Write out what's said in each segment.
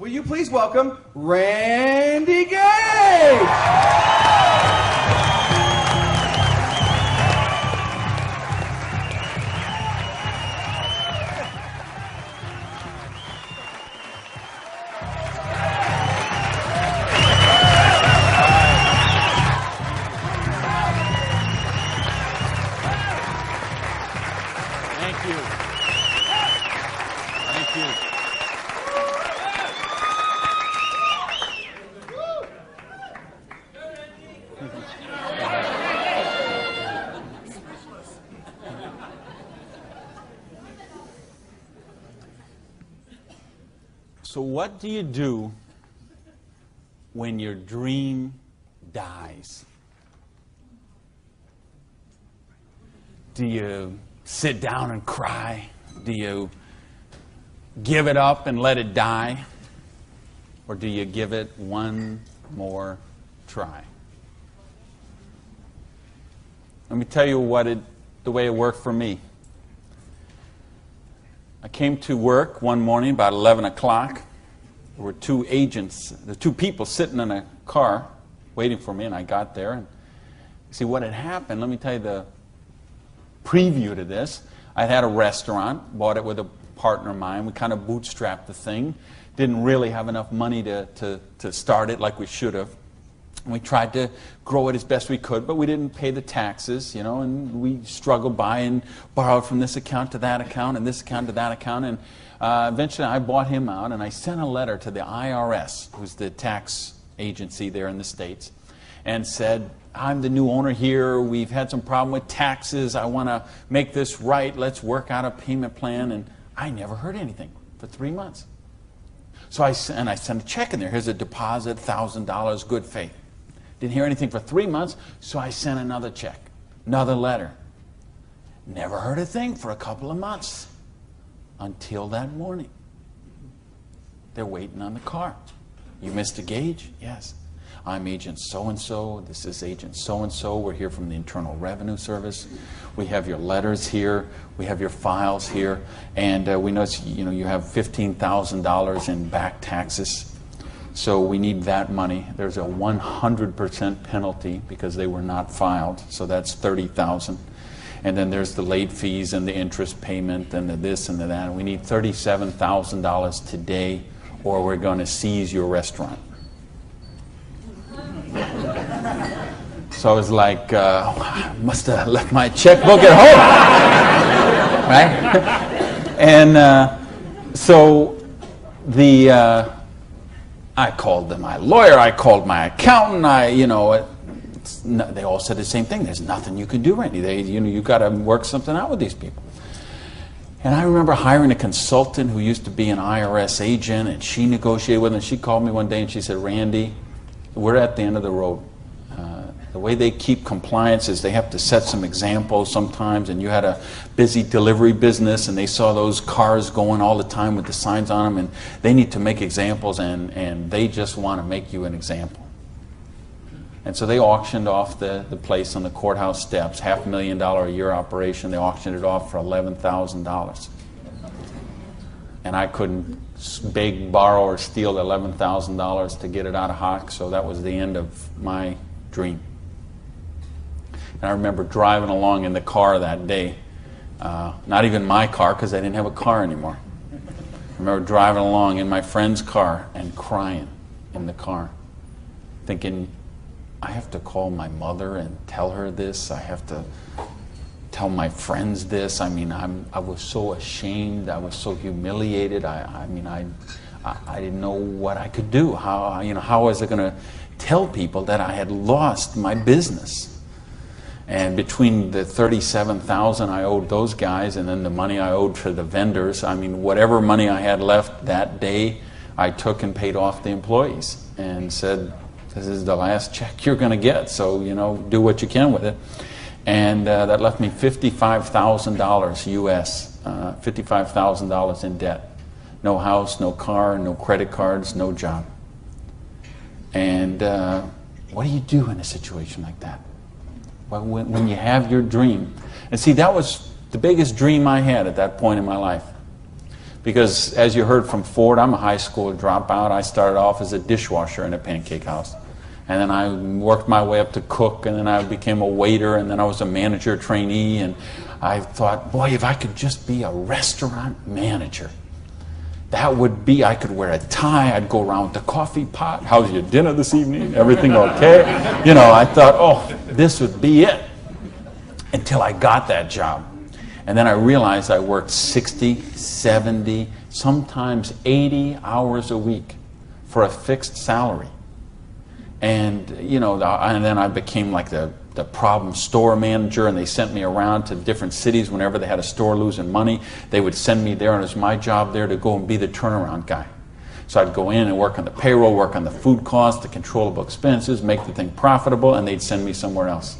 Will you please welcome Randy Gage? Thank you. Thank you. So what do you do when your dream dies? Do you sit down and cry? Do you give it up and let it die? Or do you give it one more try? Let me tell you the way it worked for me. I came to work one morning about 11 o'clock. There were two people sitting in a car waiting for me, and I got there. And see what had happened, let me tell you the preview to this. I had a restaurant, bought it with a partner of mine. We kind of bootstrapped the thing. Didn't really have enough money to start it like we should have. We tried to grow it as best we could, but we didn't pay the taxes, you know, and we struggled by and borrowed from this account to that account and this account to that account. And eventually I bought him out, and I sent a letter to the IRS, who's the tax agency there in the States, and said, I'm the new owner here. We've had some problem with taxes. I want to make this right. Let's work out a payment plan. And I never heard anything for 3 months. So I sent a check in there. Here's a deposit, $1,000, good faith. Didn't hear anything for 3 months, so I sent another check, another letter. Never heard a thing for a couple of months until that morning. They're waiting on the car. You Mr. Gage? Yes. I'm Agent so-and-so. This is Agent so-and-so. We're here from the Internal Revenue Service. We have your letters here. We have your files here. And we know you have $15,000 in back taxes. So we need that money. There's a 100% penalty because they were not filed. So that's $30,000. And then there's the late fees and the interest payment and the this and the that. And we need $37,000 today, or we're going to seize your restaurant. So I was like, I must have left my checkbook at home, right? And so I called my lawyer, I called my accountant, they all said the same thing. There's nothing you can do, Randy. You've got to work something out with these people. And I remember hiring a consultant who used to be an IRS agent, and she negotiated with him. She called me one day and she said, Randy, we're at the end of the road. The way they keep compliance is they have to set some examples sometimes, and you had a busy delivery business and they saw those cars going all the time with the signs on them, and they need to make examples, and they just want to make you an example. And so they auctioned off the place on the courthouse steps, $500,000 a year operation. They auctioned it off for $11,000. And I couldn't beg, borrow, or steal $11,000 to get it out of hock, so that was the end of my dream. And I remember driving along in the car that day, not even my car because I didn't have a car anymore. I remember driving along in my friend's car and crying in the car, thinking, I have to call my mother and tell her this. I have to tell my friends this. I mean, I was so ashamed. I was so humiliated. I didn't know what I could do. How was I going to tell people that I had lost my business? And between the $37,000 I owed those guys and then the money I owed for the vendors, whatever money I had left that day, I took and paid off the employees and said, this is the last check you're going to get, so do what you can with it. And that left me $55,000 US, $55,000 in debt. No house, no car, no credit cards, no job. And what do you do in a situation like that? Well, when you have your dream. And see, that was the biggest dream I had at that point in my life. Because as you heard from Ford, I'm a high school dropout. I started off as a dishwasher in a pancake house. And then I worked my way up to cook, and then I became a waiter, and then I was a manager trainee. And I thought, boy, if I could just be a restaurant manager, that would be, I could wear a tie, I'd go around with the coffee pot. How's your dinner this evening? Everything okay? You know, I thought, oh, this would be it. Until I got that job. And then I realized I worked 60, 70, sometimes 80 hours a week for a fixed salary. And, you know, and then I became like the problem store manager, and they sent me around to different cities whenever they had a store losing money. They would send me there, and it was my job there to go and be the turnaround guy. So I'd go in and work on the payroll, work on the food costs, the controllable expenses, make the thing profitable, and they'd send me somewhere else.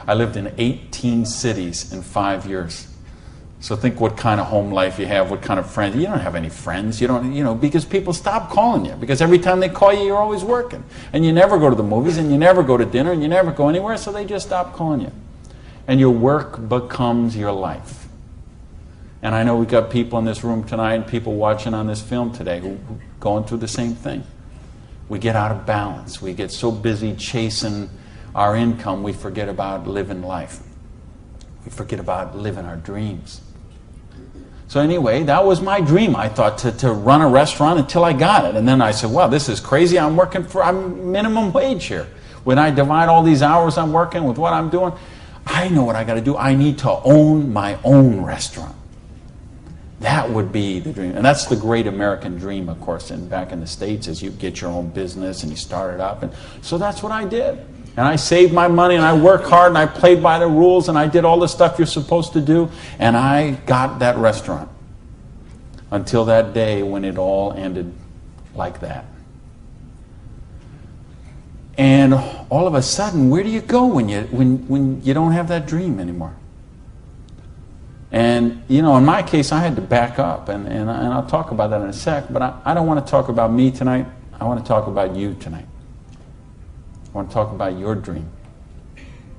I lived in 18 cities in 5 years. So think what kind of home life you have, what kind of friends. You don't have any friends. You don't, you know, because people stop calling you. Because every time they call you, you're always working. And you never go to the movies, and you never go to dinner, and you never go anywhere, so they just stop calling you. And your work becomes your life. And I know we've got people in this room tonight and people watching on this film today who are going through the same thing. We get out of balance. We get so busy chasing our income, we forget about living life. We forget about living our dreams. So anyway, that was my dream. I thought to run a restaurant until I got it. And then I said, wow, this is crazy. I'm minimum wage here. When I divide all these hours I'm working with what I'm doing, I know what I got to do. I need to own my own restaurant. That would be the dream. And that's the great American dream, of course. And back in the States, is you get your own business and you start it up. And so that's what I did. And I saved my money, and I worked hard, and I played by the rules, and I did all the stuff you're supposed to do, and I got that restaurant. Until that day when it all ended like that. And all of a sudden, where do you go when you don't have that dream anymore? And, you know, in my case, I had to back up, and I'll talk about that in a sec, but I don't want to talk about me tonight. I want to talk about you tonight. I want to talk about your dream.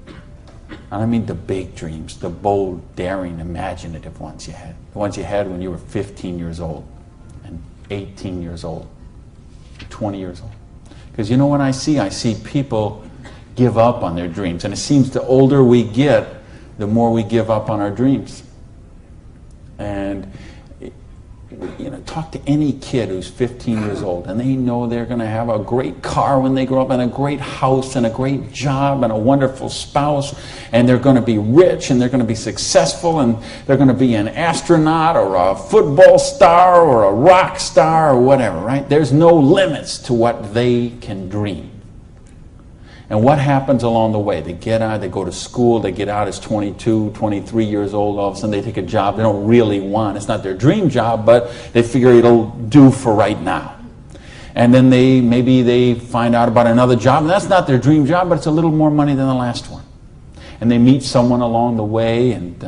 And I mean the big dreams, the bold, daring, imaginative ones you had. The ones you had when you were 15 years old, and 18 years old, 20 years old. Because you know what I see people give up on their dreams. And it seems the older we get, the more we give up on our dreams. And you know, talk to any kid who's 15 years old, and they know they're going to have a great car when they grow up, and a great house, and a great job, and a wonderful spouse, and they're going to be rich, and they're going to be successful, and they're going to be an astronaut, or a football star, or a rock star, or whatever, right? There's no limits to what they can dream. And what happens along the way? They get out, they go to school, they get out as 22, 23 years old, all of a sudden they take a job they don't really want. It's not their dream job, but they figure it'll do for right now. And then maybe they find out about another job, and that's not their dream job, but it's a little more money than the last one. And they meet someone along the way, and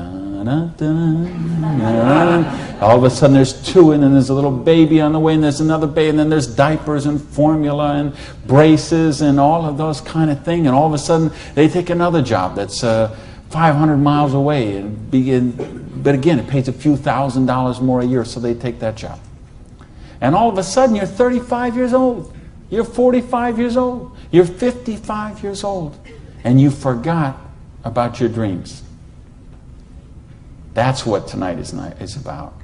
all of a sudden there's two, and then there's a little baby on the way, and there's another baby, and then there's diapers and formula and braces and all of those kind of things. And all of a sudden they take another job that's 500 miles away, but again, it pays a few $1,000s more a year, so they take that job. And all of a sudden you're 35 years old, you're 45 years old, you're 55 years old, and you forgot about your dreams. That's what tonight is about.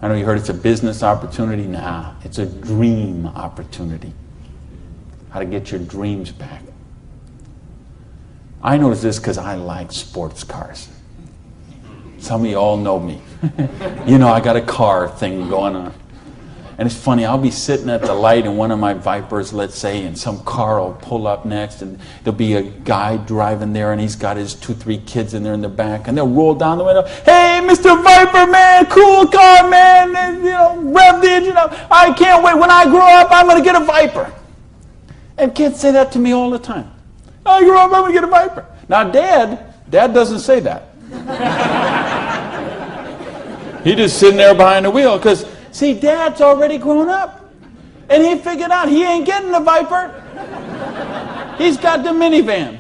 I know you heard it's a business opportunity. Nah, it's a dream opportunity. How to get your dreams back. I notice this because I like sports cars. Some of you all know me. You know, I got a car thing going on. And it's funny, I'll be sitting at the light in one of my Vipers, let's say, and some car will pull up next, and there'll be a guy driving there, and he's got his 2-3 kids in there in the back, and they'll roll down the window, "Hey, Mr. Viper, man, cool car, man, and, you know, rev the engine up. I can't wait. When I grow up, I'm going to get a Viper." And kids say that to me all the time. "I grow up, I'm going to get a Viper." Now, Dad doesn't say that. He's just sitting there behind the wheel, because see, Dad's already grown up. And he figured out he ain't getting the Viper. He's got the minivan.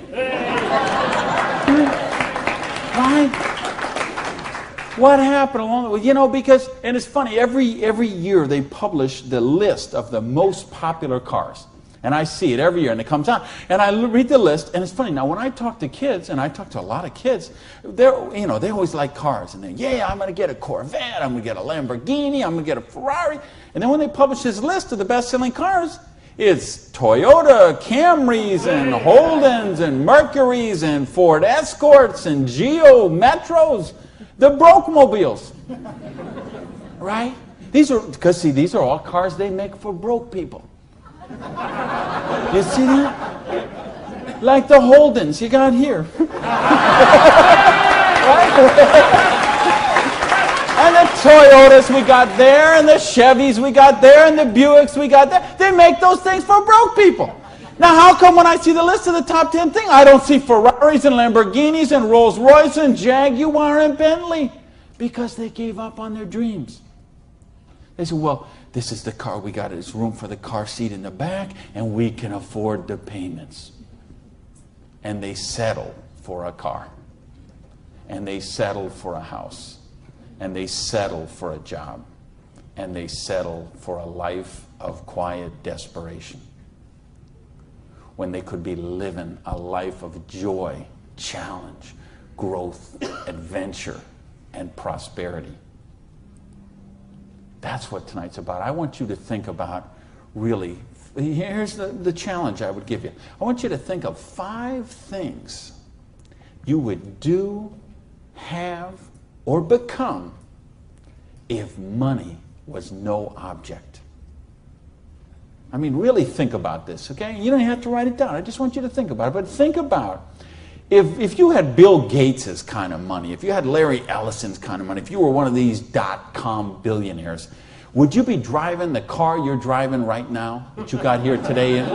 Right? What happened along the way? You know, because, and it's funny, every year they publish the list of the most popular cars. And I see it every year, and it comes out. And I read the list, and it's funny. Now, when I talk to kids, and I talk to a lot of kids, they always like cars. And they, I'm going to get a Corvette, I'm going to get a Lamborghini, I'm going to get a Ferrari. And then when they publish this list of the best-selling cars, it's Toyota Camrys and Holdens and Mercurys and Ford Escorts and Geo Metros, the broke mobiles, right? These are all cars they make for broke people. You see that? Like the Holdens you got here. Right? And the Toyotas we got there, and the Chevys we got there, and the Buicks we got there. They make those things for broke people. Now, how come when I see the list of the top 10 things, I don't see Ferraris and Lamborghinis and Rolls Royce and Jaguar and Bentley? Because they gave up on their dreams. They said, well, this is the car we got. There's room for the car seat in the back, and we can afford the payments. And they settle for a car. And they settle for a house. And they settle for a job. And they settle for a life of quiet desperation. When they could be living a life of joy, challenge, growth, adventure, and prosperity. That's what tonight's about. I want you to think about, really, here's the challenge I would give you. I want you to think of 5 things you would do, have, or become if money was no object. I mean, really think about this, okay? You don't have to write it down. I just want you to think about it. But think about if you had Bill Gates' kind of money, if you had Larry Ellison's kind of money, if you were one of these .com billionaires, would you be driving the car you're driving right now that you got here today in?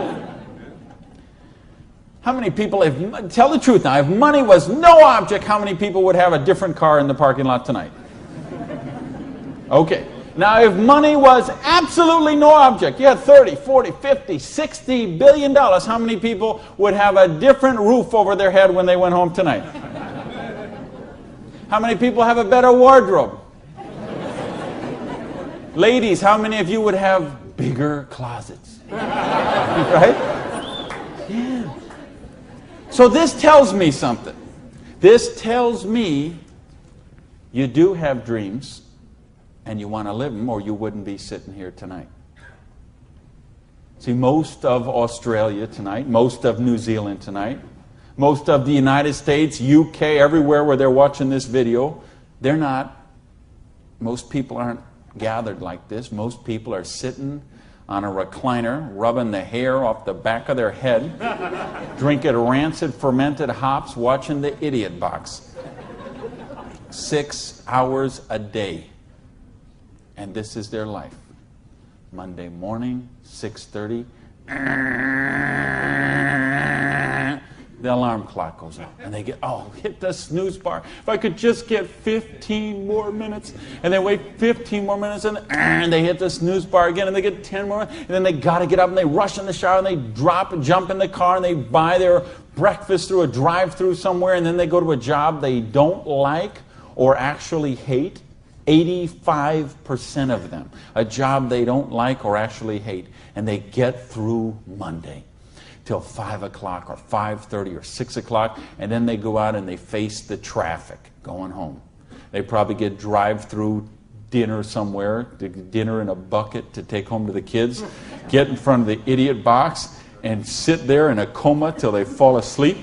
How many people, tell the truth now, if money was no object, how many people would have a different car in the parking lot tonight? Okay. Now, if money was absolutely no object, you had 30, 40, 50, 60 billion dollars, how many people would have a different roof over their head when they went home tonight? How many people have a better wardrobe? Ladies, how many of you would have bigger closets? Right? Yeah. So this tells me something. This tells me you do have dreams and you want to live them, or you wouldn't be sitting here tonight. See, most of Australia tonight, most of New Zealand tonight, most of the United States, UK, everywhere where they're watching this video, most people aren't gathered like this. Most people are sitting on a recliner, rubbing the hair off the back of their head, drinking rancid fermented hops, watching the Idiot Box. 6 hours a day. And this is their life. Monday morning, 6:30. The alarm clock goes off. And they get, hit the snooze bar. If I could just get 15 more minutes. And they wait 15 more minutes, and they hit the snooze bar again, and they get 10 more minutes. And then they got to get up, and they rush in the shower, and they drop and jump in the car, and they buy their breakfast through a drive-thru somewhere, and then they go to a job they don't like or actually hate. 85% of them, a job they don't like or actually hate, and they get through Monday till 5 o'clock or 5:30 or 6 o'clock, and then they go out and they face the traffic going home. They probably get drive-through dinner somewhere, dinner in a bucket to take home to the kids, get in front of the Idiot Box and sit there in a coma till they fall asleep,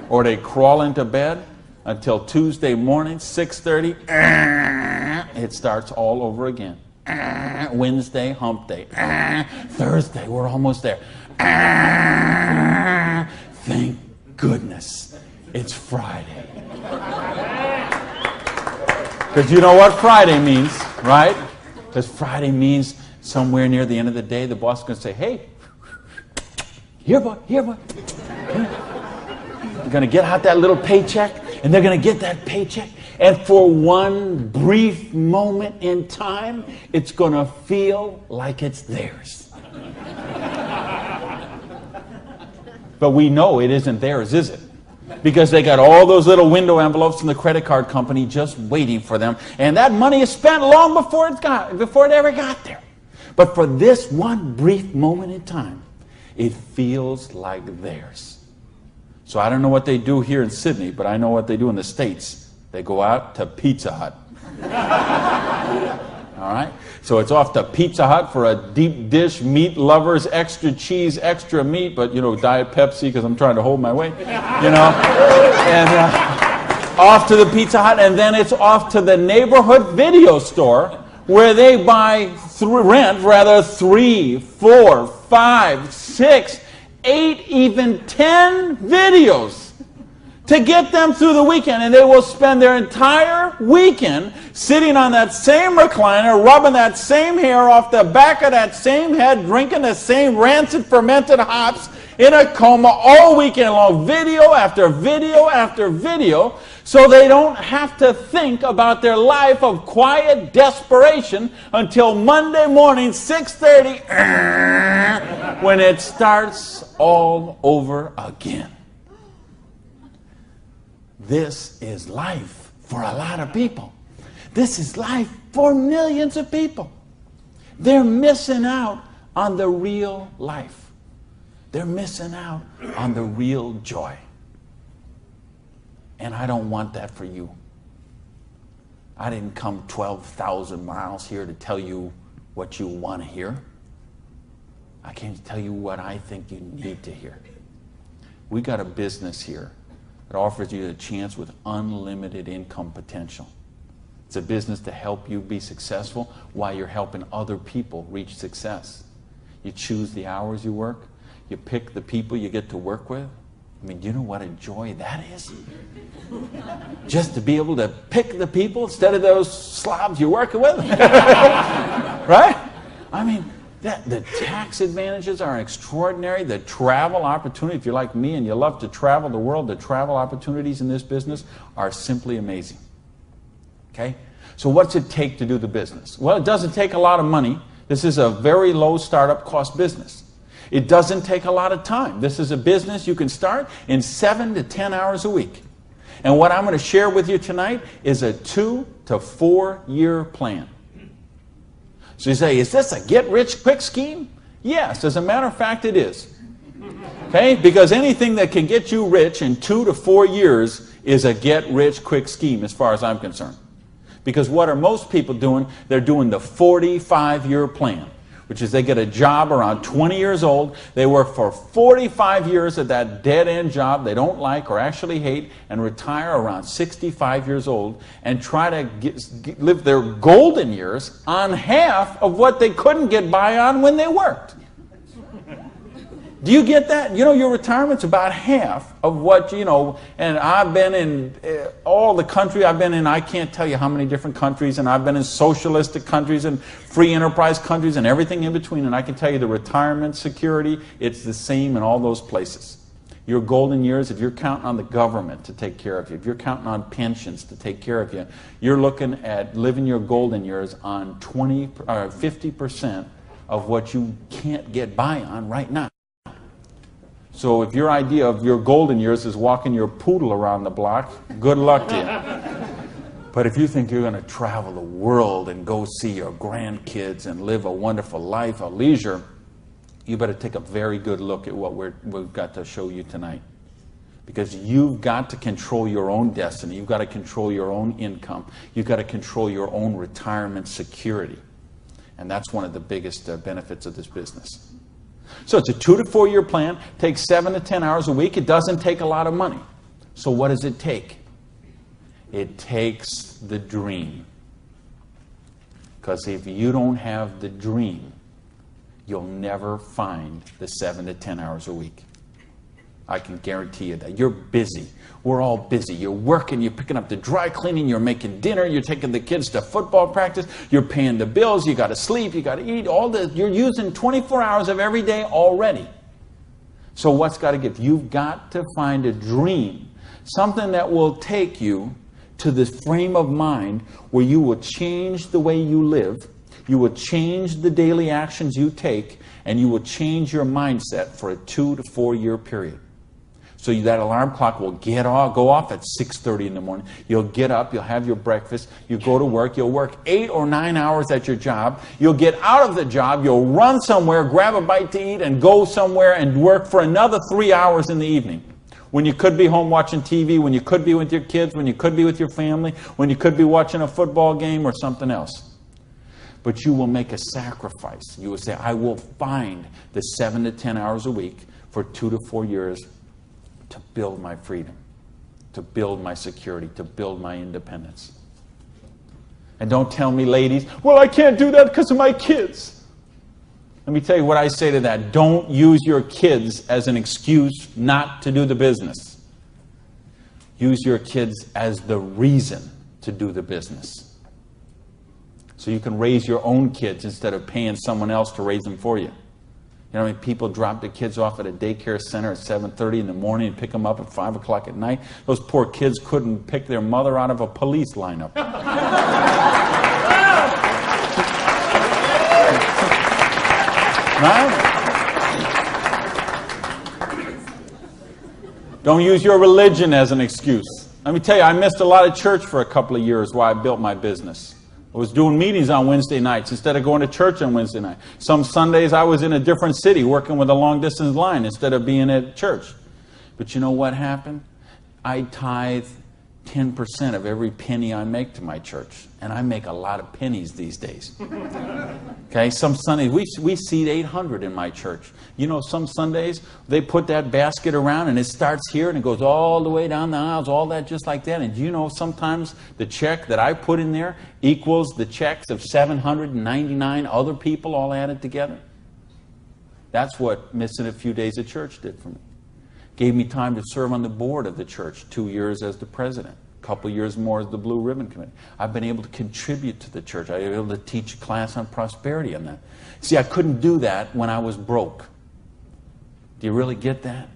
or they crawl into bed until Tuesday morning, 6:30, it starts all over again. Wednesday, hump day. Thursday, we're almost there. Thank goodness it's Friday. Because you know what Friday means, right? Because Friday means somewhere near the end of the day, the boss is going to say, hey, here, boy. You're going to get out that little paycheck, and they're going to get that paycheck, and for one brief moment in time, it's going to feel like it's theirs. But we know it isn't theirs, is it? because they got all those little window envelopes from the credit card company just waiting for them. And that money is spent long before it ever got there. But for this one brief moment in time, it feels like theirs. So I don't know what they do here in Sydney, but I know what they do in the States. They go out to Pizza Hut. All right? So it's off to Pizza Hut for a deep dish, meat lovers, extra cheese, extra meat, but, Diet Pepsi because I'm trying to hold my weight, And off to the Pizza Hut, and then it's off to the neighborhood video store where they rent 3, 4, 5, 6, 8, even 10 videos to get them through the weekend. And they will spend their entire weekend sitting on that same recliner, rubbing that same hair off the back of that same head, drinking the same rancid fermented hops in a coma all weekend long, video after video after video, so they don't have to think about their life of quiet desperation until Monday morning, 6:30, when it starts all over again. This is life for a lot of people. This is life for millions of people. They're missing out on the real life. They're missing out on the real joy. And I don't want that for you. I didn't come 12,000 miles here to tell you what you want to hear. I came to tell you what I think you need to hear. We got a business here that offers you a chance with unlimited income potential. It's a business to help you be successful while you're helping other people reach success. You choose the hours you work. You pick the people you get to work with. I mean, do you know what a joy that is? Just to be able to pick the people instead of those slobs you're working with. Right? I mean, the tax advantages are extraordinary. The travel opportunity, if you're like me and you love to travel the world, the travel opportunities in this business are simply amazing. Okay? So what's it take to do the business? Well, it doesn't take a lot of money. This is a very low startup cost business. It doesn't take a lot of time. This is a business you can start in 7 to 10 hours a week. And what I'm going to share with you tonight is a 2 to 4 year plan. So you say, is this a get-rich-quick scheme? Yes, as a matter of fact, it is. Okay? Because anything that can get you rich in 2 to 4 years is a get-rich-quick scheme as far as I'm concerned. Because what are most people doing? They're doing the 45-year plan, which is they get a job around 20 years old. They work for 45 years at that dead-end job they don't like or actually hate and retire around 65 years old and try to live their golden years on half of what they couldn't get by on when they worked. Do you get that? You know, your retirement's about half of what, and I've been in all the country I've been in. I can't tell you how many different countries, and I've been in socialistic countries and free enterprise countries and everything in between, and I can tell you the retirement security, it's the same in all those places. Your golden years, if you're counting on the government to take care of you, if you're counting on pensions to take care of you, you're looking at living your golden years on 50% of what you can't get by on right now. So if your idea of your golden years is walking your poodle around the block, good luck to you. But if you think you're going to travel the world and go see your grandkids and live a wonderful life of leisure, you better take a very good look at what we've got to show you tonight. Because you've got to control your own destiny. You've got to control your own income. You've got to control your own retirement security. And that's one of the biggest benefits of this business. So it's a 2 to 4 year plan, takes 7 to 10 hours a week. It doesn't take a lot of money. So what does it take? It takes the dream. Because if you don't have the dream, you'll never find the 7 to 10 hours a week. I can guarantee you that. You're busy. We're all busy. You're working, you're picking up the dry cleaning, you're making dinner, you're taking the kids to football practice, you're paying the bills, you got to sleep, you got to eat, you're using 24 hours of every day already. So what's got to give? You've got to find a dream, something that will take you to this frame of mind where you will change the way you live, you will change the daily actions you take, and you will change your mindset for a 2 to 4 year period. So that alarm clock will go off at 6:30 in the morning. You'll get up, you'll have your breakfast, you go to work, you'll work 8 or 9 hours at your job, you'll get out of the job, you'll run somewhere, grab a bite to eat, and go somewhere and work for another 3 hours in the evening. When you could be home watching TV, when you could be with your kids, when you could be with your family, when you could be watching a football game or something else. But you will make a sacrifice. You will say, I will find the 7 to 10 hours a week for 2 to 4 years to build my freedom, to build my security, to build my independence. And don't tell me, ladies, well, I can't do that because of my kids. Let me tell you what I say to that. Don't use your kids as an excuse not to do the business. Use your kids as the reason to do the business. So you can raise your own kids instead of paying someone else to raise them for you. You know, people drop their kids off at a daycare center at 7:30 in the morning and pick them up at 5 o'clock at night. Those poor kids couldn't pick their mother out of a police lineup. Right? Don't use your religion as an excuse. Let me tell you, I missed a lot of church for a couple of years while I built my business. I was doing meetings on Wednesday nights instead of going to church on Wednesday night. Some Sundays I was in a different city working with a long-distance line instead of being at church. But you know what happened? I tithe 10% of every penny I make to my church. And I make a lot of pennies these days. Okay, some Sundays, we seat 800 in my church. You know, some Sundays, they put that basket around and it starts here and it goes all the way down the aisles, all that just like that. And you know, sometimes the check that I put in there equals the checks of 799 other people all added together. That's what missing a few days of church did for me. Gave me time to serve on the board of the church, 2 years as the president. A couple years more as the Blue Ribbon Committee. I've been able to contribute to the church. I've been able to teach a class on prosperity on that. See, I couldn't do that when I was broke. Do you really get that?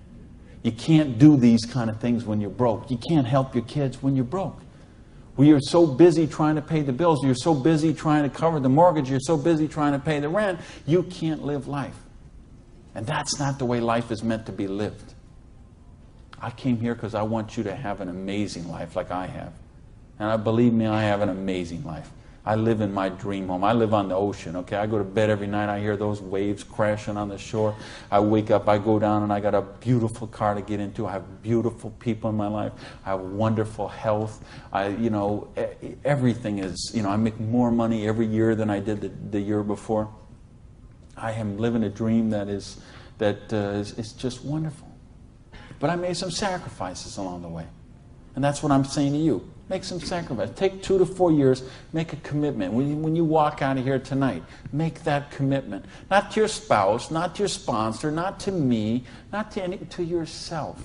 You can't do these kind of things when you're broke. You can't help your kids when you're broke. When you're so busy trying to pay the bills, you're so busy trying to cover the mortgage, you're so busy trying to pay the rent, you can't live life. And that's not the way life is meant to be lived. I came here because I want you to have an amazing life like I have. And believe me, I have an amazing life. I live in my dream home. I live on the ocean, okay? I go to bed every night. I hear those waves crashing on the shore. I wake up, I go down, and I got a beautiful car to get into. I have beautiful people in my life. I have wonderful health. Everything is, I make more money every year than I did the year before. I am living a dream that is just wonderful. But I made some sacrifices along the way. And that's what I'm saying to you. Make some sacrifice. Take 2 to 4 years. Make a commitment. When you walk out of here tonight, make that commitment. Not to your spouse, not to your sponsor, not to me, not to yourself.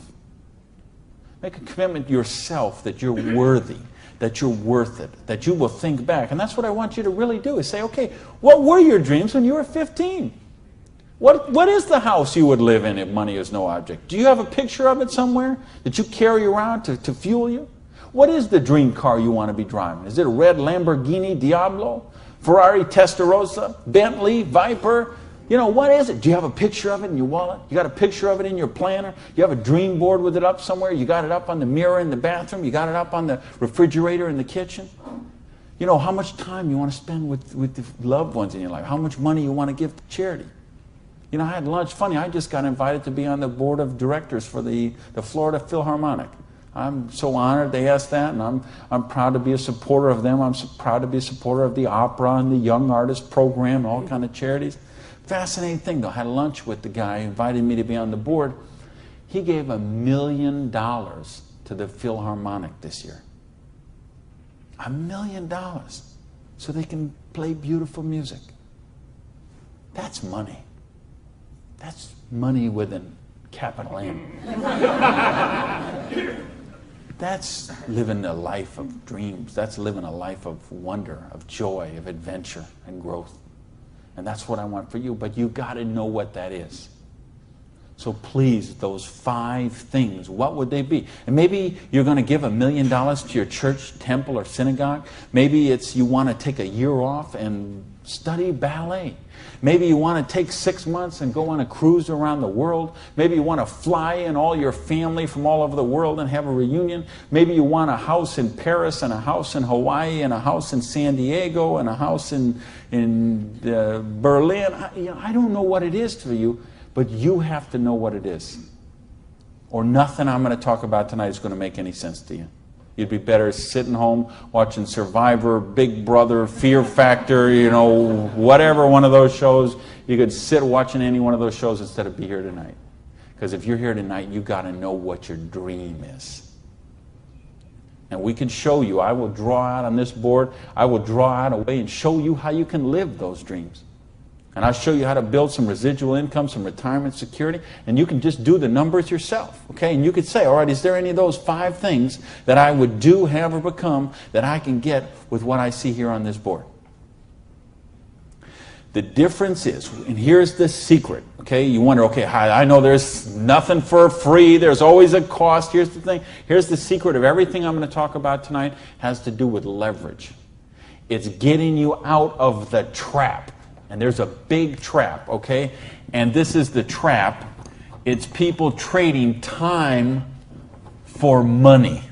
Make a commitment to yourself that you're worthy, that you're worth it, that you will think back. And that's what I want you to really do, is say, okay, what were your dreams when you were 15? What is the house you would live in if money is no object? Do you have a picture of it somewhere that you carry around to fuel you? What is the dream car you want to be driving? Is it a red Lamborghini Diablo, Ferrari Testarossa, Bentley, Viper? What is it? Do you have a picture of it in your wallet? You got a picture of it in your planner? You have a dream board with it up somewhere? You got it up on the mirror in the bathroom? You got it up on the refrigerator in the kitchen? How much time you want to spend with the loved ones in your life? How much money you want to give to charity? I had lunch. Funny, I just got invited to be on the board of directors for the Florida Philharmonic. I'm so honored they asked that, and I'm proud to be a supporter of them. I'm so proud to be a supporter of the opera and the Young Artist Program and all kind of charities. Fascinating thing, though. I had lunch with the guy who invited me to be on the board. He gave $1 million to the Philharmonic this year. $1 million. So they can play beautiful music. That's money. That's money with a capital M. That's living a life of dreams. That's living a life of wonder, of joy, of adventure and growth. And that's what I want for you. But you got to know what that is. So please, those 5 things, what would they be? And maybe you're going to give $1 million to your church, temple, or synagogue. Maybe it's you want to take a year off and study ballet. Maybe you want to take 6 months and go on a cruise around the world. Maybe you want to fly in all your family from all over the world and have a reunion. Maybe you want a house in Paris and a house in Hawaii and a house in San Diego and a house in Berlin. I don't know what it is for you, but you have to know what it is. Or nothing I'm going to talk about tonight is going to make any sense to you. You'd be better sitting home watching Survivor, Big Brother, Fear Factor, whatever one of those shows. You could sit watching any one of those shows instead of be here tonight. Because if you're here tonight, you've got to know what your dream is. And we can show you. I will draw out on this board. I will draw out a way and show you how you can live those dreams. And I'll show you how to build some residual income, some retirement security, and you can just do the numbers yourself, okay? And you could say, all right, is there any of those 5 things that I would do, have, or become that I can get with what I see here on this board? The difference is, and here's the secret, okay? You wonder, okay, I know there's nothing for free. There's always a cost. Here's the thing. Here's the secret of everything I'm going to talk about tonight has to do with leverage. It's getting you out of the trap. And there's a big trap, okay? And this is the trap. It's people trading time for money.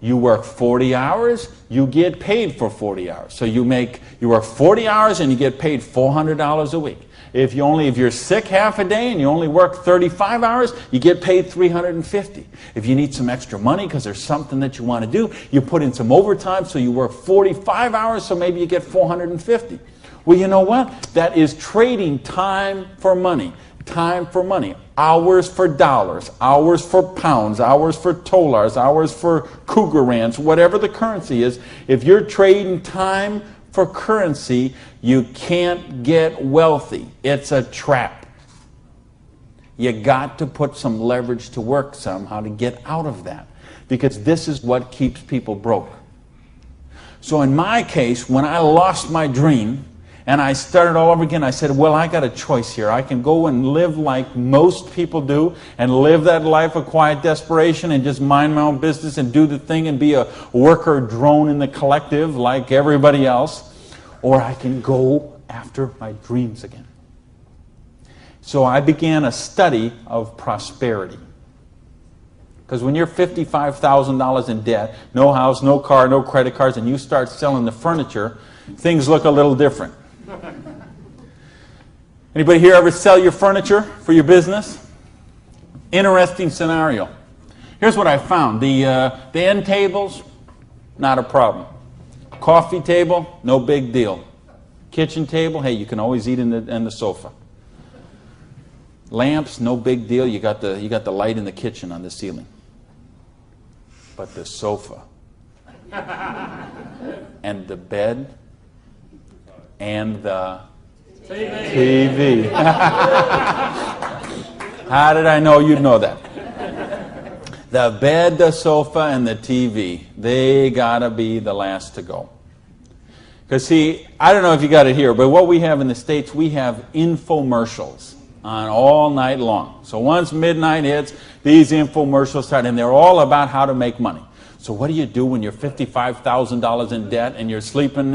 You work 40 hours, you get paid for 40 hours. So you work 40 hours and you get paid $400 a week. If you're sick half a day and you only work 35 hours, you get paid $350. If you need some extra money because there's something that you want to do, you put in some overtime, so you work 45 hours, so maybe you get $450. Well, you know what? That is trading time for money. Time for money. Hours for dollars. Hours for pounds. Hours for dollars. Hours for cougar ranch. Whatever the currency is. If you're trading time for currency, you can't get wealthy. It's a trap. You got to put some leverage to work somehow to get out of that. Because this is what keeps people broke. So in my case, when I lost my dream, and I started all over again, I said, well, I got a choice here. I can go and live like most people do and live that life of quiet desperation and just mind my own business and do the thing and be a worker drone in the collective like everybody else. Or I can go after my dreams again. So I began a study of prosperity. Because when you're $55,000 in debt, no house, no car, no credit cards, and you start selling the furniture, things look a little different. Anybody here ever sell your furniture for your business? Interesting scenario. Here's what I found. The end tables, not a problem. Coffee table, no big deal. Kitchen table, hey, you can always eat in the sofa. Lamps, no big deal. You got the light in the kitchen on the ceiling. But the sofa and the bed and the TV. How did I know you'd know that? The bed, the sofa, and the TV, they gotta be the last to go. Because see, I don't know if you got it here, but what we have in the States, we have infomercials on all night long. So once midnight hits, these infomercials start, and they're all about how to make money. So what do you do when you're $55,000 in debt and you're sleeping,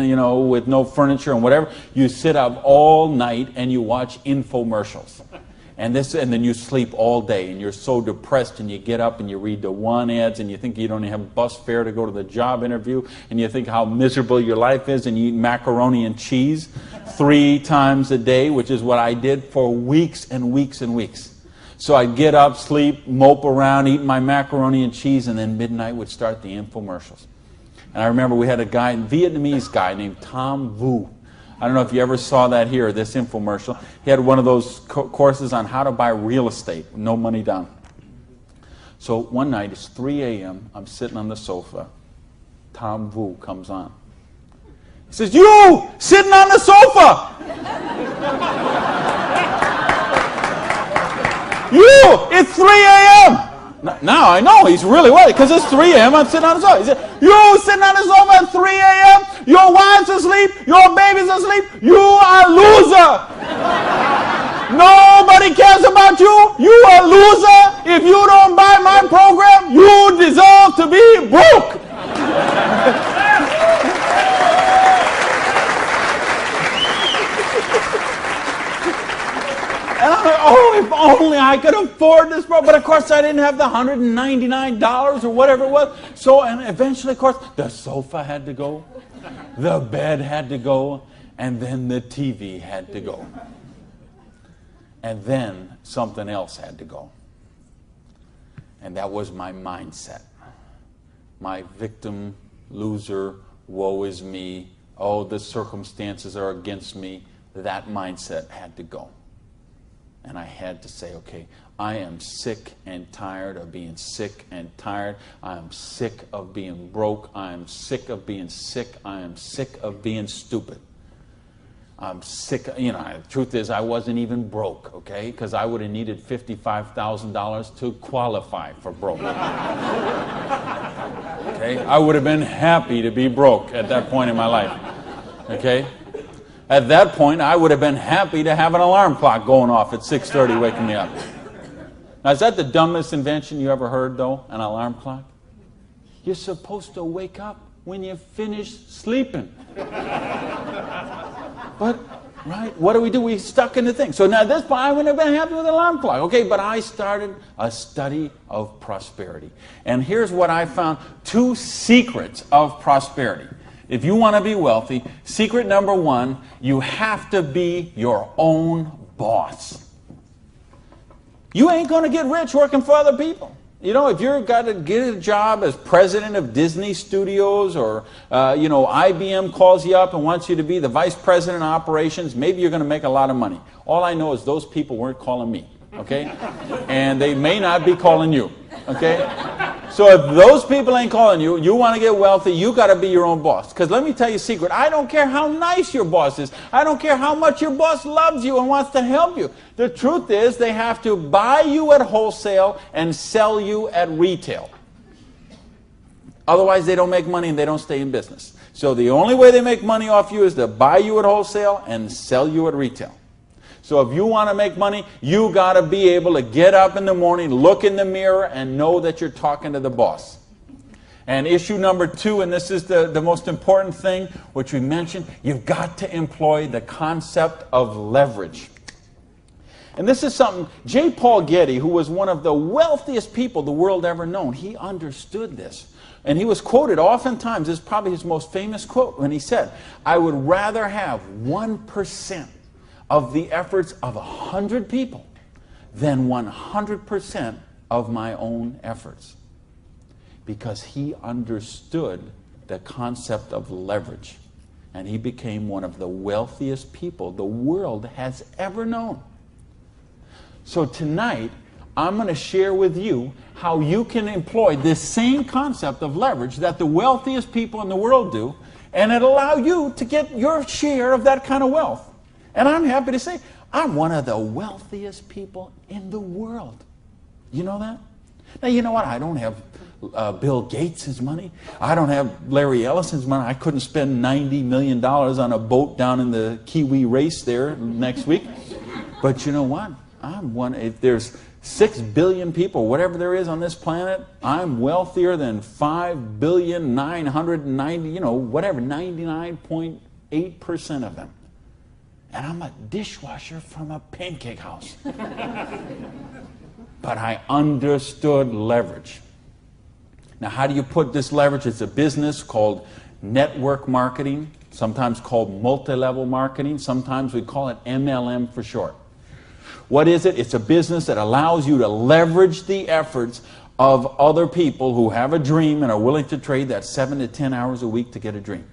with no furniture and whatever? You sit up all night and you watch infomercials. And then you sleep all day and you're so depressed, and you get up and you read the one ads and you think you don't even have bus fare to go to the job interview, and you think how miserable your life is, and you eat macaroni and cheese 3 times a day, which is what I did for weeks and weeks and weeks. So I'd get up, sleep, mope around, eat my macaroni and cheese, and then midnight would start the infomercials. And I remember we had a Vietnamese guy named Tom Vu. I don't know if you ever saw that here, this infomercial. He had one of those courses on how to buy real estate, no money down. So one night, it's 3 a.m., I'm sitting on the sofa. Tom Vu comes on. He says, "You, sitting on the sofa! You, it's 3 a.m. Now I know he's really worried, because it's 3 a.m. I'm sitting on the sofa. He said, "You sitting on the sofa at 3 a.m. Your wife's asleep. Your baby's asleep. You are a loser." Nobody cares about you. You a loser. If you don't buy my program, you deserve to be broke. And I'm like, oh, if only I could afford this, bro. But of course, I didn't have the $199 or whatever it was. So, and eventually, of course, the sofa had to go, the bed had to go, and then the TV had to go. And then something else had to go. And that was my mindset. My victim, loser, woe is me, oh, the circumstances are against me. That mindset had to go. And I had to say, okay, I am sick and tired of being sick and tired. I am sick of being broke. I am sick of being sick. I am sick of being stupid. I'm sick. The truth is I wasn't even broke, okay? Because I would have needed $55,000 to qualify for broke. Okay? I would have been happy to be broke at that point in my life. Okay? At that point, I would have been happy to have an alarm clock going off at 6:30 waking me up. Now, is that the dumbest invention you ever heard, though, an alarm clock? You're supposed to wake up when you finish sleeping. But, right, what do? We stuck in the thing. So now at this point, I wouldn't have been happy with an alarm clock. Okay, but I started a study of prosperity. And here's what I found. 2 secrets of prosperity. If you want to be wealthy, secret number 1, you have to be your own boss. You ain't going to get rich working for other people. If you've got to get a job as president of Disney Studios or, IBM calls you up and wants you to be the vice president of operations, maybe you're going to make a lot of money. All I know is those people weren't calling me, okay? And they may not be calling you, okay? So if those people ain't calling you, you want to get wealthy, you got to be your own boss. Because let me tell you a secret. I don't care how nice your boss is. I don't care how much your boss loves you and wants to help you. The truth is they have to buy you at wholesale and sell you at retail. Otherwise, they don't make money and they don't stay in business. So the only way they make money off you is to buy you at wholesale and sell you at retail. So if you want to make money, you got to be able to get up in the morning, look in the mirror, and know that you're talking to the boss. And issue number 2, and this is the most important thing, which we mentioned, you've got to employ the concept of leverage. And this is something, J. Paul Getty, who was one of the wealthiest people the world ever known, he understood this. And he was quoted oftentimes, this is probably his most famous quote, when he said, I would rather have 1% of the efforts of 100 people than 100% of my own efforts. Because he understood the concept of leverage. And he became one of the wealthiest people the world has ever known. So tonight, I'm going to share with you how you can employ this same concept of leverage that the wealthiest people in the world do, and it'll allow you to get your share of that kind of wealth. And I'm happy to say, I'm one of the wealthiest people in the world. You know that? Now, you know what? I don't have Bill Gates' money. I don't have Larry Ellison's money. I couldn't spend $90 million on a boat down in the Kiwi race there next week. But you know what? I'm one. If there's 6 billion people, whatever there is on this planet, I'm wealthier than 99.8% of them. And I'm a dishwasher from a pancake house. But I understood leverage. Now, how do you put this leverage? It's a business called network marketing, sometimes called multi-level marketing. Sometimes we call it MLM for short. What is it? It's a business that allows you to leverage the efforts of other people who have a dream and are willing to trade that 7 to 10 hours a week to get a dream.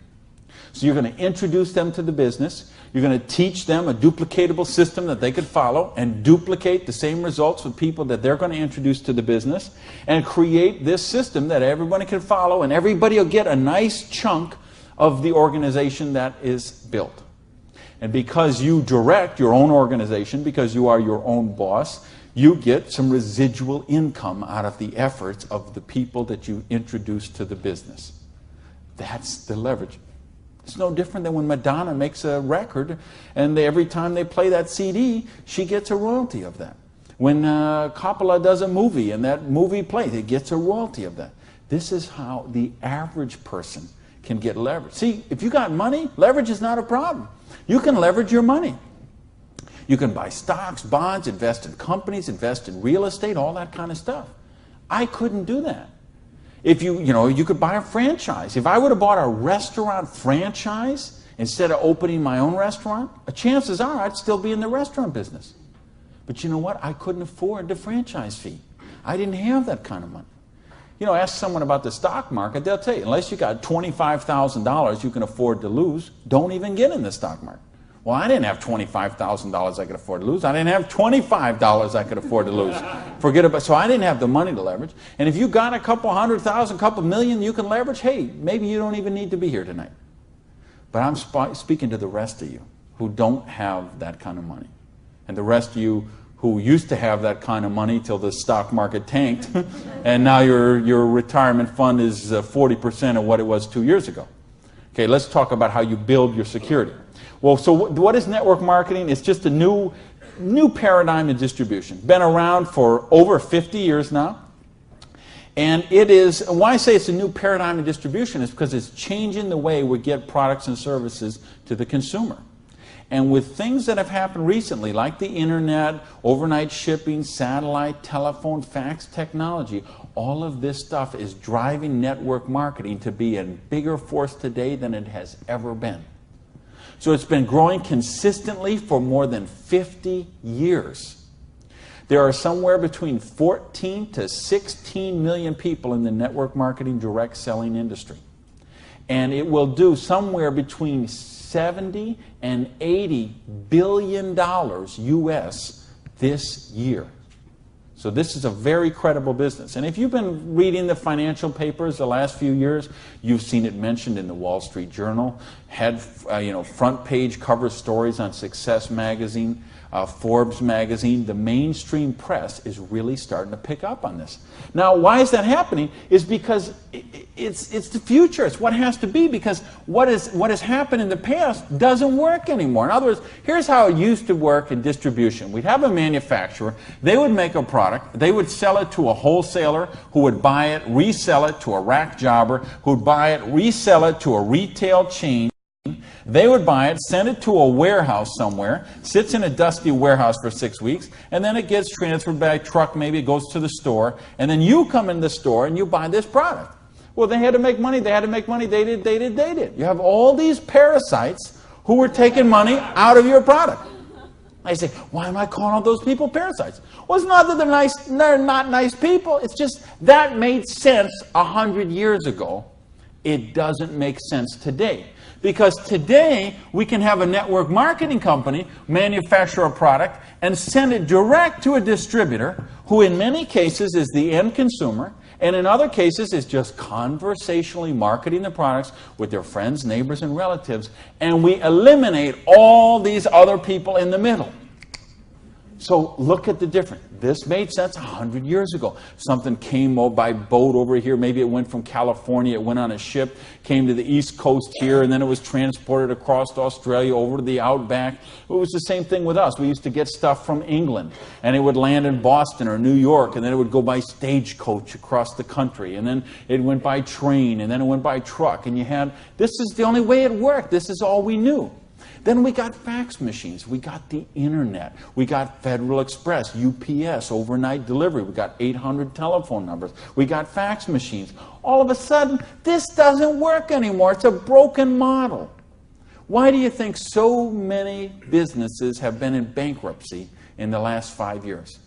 So you're going to introduce them to the business. You're going to teach them a duplicatable system that they could follow and duplicate the same results with people that they're going to introduce to the business and create this system that everybody can follow, and everybody will get a nice chunk of the organization that is built. And because you direct your own organization, because you are your own boss, you get some residual income out of the efforts of the people that you introduce to the business. That's the leverage. It's no different than when Madonna makes a record, and every time they play that CD, she gets a royalty of that. When Coppola does a movie and that movie plays, it gets a royalty of that. This is how the average person can get leverage. See, if you got money, leverage is not a problem. You can leverage your money. You can buy stocks, bonds, invest in companies, invest in real estate, all that kind of stuff. I couldn't do that. If you could buy a franchise. If I would have bought a restaurant franchise instead of opening my own restaurant, chances are I'd still be in the restaurant business. But you know what? I couldn't afford the franchise fee. I didn't have that kind of money. Ask someone about the stock market, they'll tell you, unless you got $25,000 you can afford to lose, don't even get in the stock market. Well, I didn't have $25,000 I could afford to lose. I didn't have $25 I could afford to lose. Forget about. So I didn't have the money to leverage. And if you got a couple $100,000, couple million you can leverage, hey, maybe you don't even need to be here tonight. But I'm speaking to the rest of you who don't have that kind of money. And the rest of you who used to have that kind of money till the stock market tanked, and now your retirement fund is 40% of what it was 2 years ago. Okay, let's talk about how you build your security. Well, so what is network marketing? It's just a new paradigm in distribution. Been around for over 50 years now. And it is, why I say it's a new paradigm in distribution is because it's changing the way we get products and services to the consumer. And with things that have happened recently, like the internet, overnight shipping, satellite, telephone, fax technology, all of this stuff is driving network marketing to be a bigger force today than it has ever been. So it's been growing consistently for more than 50 years. There are somewhere between 14 to 16 million people in the network marketing direct selling industry. And it will do somewhere between 70 and 80 billion dollars US this year. So this is a very credible business. And if you've been reading the financial papers the last few years, you've seen it mentioned in the Wall Street Journal, had front page cover stories on Success magazine, Forbes magazine. The mainstream press is really starting to pick up on this. Now, why is that happening? Is because it's the future. It's what has to be, because what has happened in the past doesn't work anymore. In other words, here's how it used to work in distribution. We'd have a manufacturer. They would make a product. They would sell it to a wholesaler who would buy it, resell it to a rack jobber who would buy it, resell it to a retail chain. They would buy it, send it to a warehouse somewhere, sits in a dusty warehouse for 6 weeks, and then it gets transferred by truck, maybe it goes to the store, and then you come in the store and you buy this product. Well, they had to make money, they did. You have all these parasites who were taking money out of your product. I say, why am I calling all those people parasites? Well, it's not that they're not nice people, it's just that made sense 100 years ago. It doesn't make sense today. Because today, we can have a network marketing company manufacture a product and send it direct to a distributor who in many cases is the end consumer, and in other cases is just conversationally marketing the products with their friends, neighbors, and relatives, and we eliminate all these other people in the middle. So look at the difference. This made sense 100 years ago. Something came by boat over here. Maybe it went from California, it went on a ship, came to the East Coast here, and then it was transported across to Australia, over to the outback. It was the same thing with us. We used to get stuff from England, and it would land in Boston or New York, and then it would go by stagecoach across the country, and then it went by train, and then it went by truck, and this is the only way it worked. This is all we knew. Then we got fax machines, we got the internet, we got Federal Express, UPS, overnight delivery, we got 800 telephone numbers, we got fax machines. All of a sudden, this doesn't work anymore. It's a broken model. Why do you think so many businesses have been in bankruptcy in the last 5 years?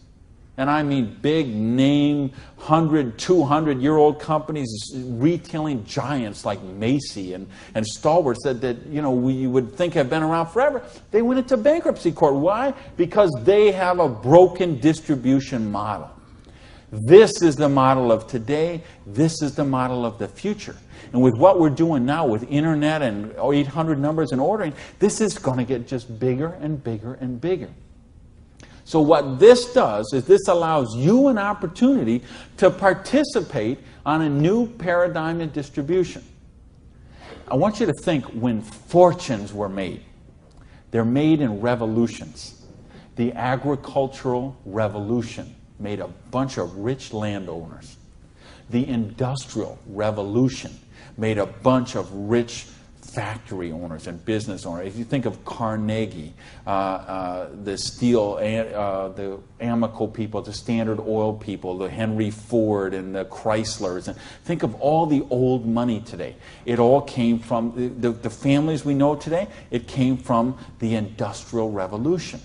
And I mean big name, 100, 200-year-old companies, retailing giants like Macy and stalwarts that we would think have been around forever. They went into bankruptcy court. Why? Because they have a broken distribution model. This is the model of today. This is the model of the future. And with what we're doing now with internet and 800 numbers and ordering, this is going to get just bigger and bigger and bigger. So what this does is this allows you an opportunity to participate on a new paradigm in distribution. I want you to think when fortunes were made. They're made in revolutions. The agricultural revolution made a bunch of rich landowners. The industrial revolution made a bunch of rich factory owners and business owners. If you think of Carnegie, the steel, the Amoco people, the Standard Oil people, the Henry Ford and the Chryslers, and think of all the old money today. It all came from the families we know today. It came from the Industrial Revolution.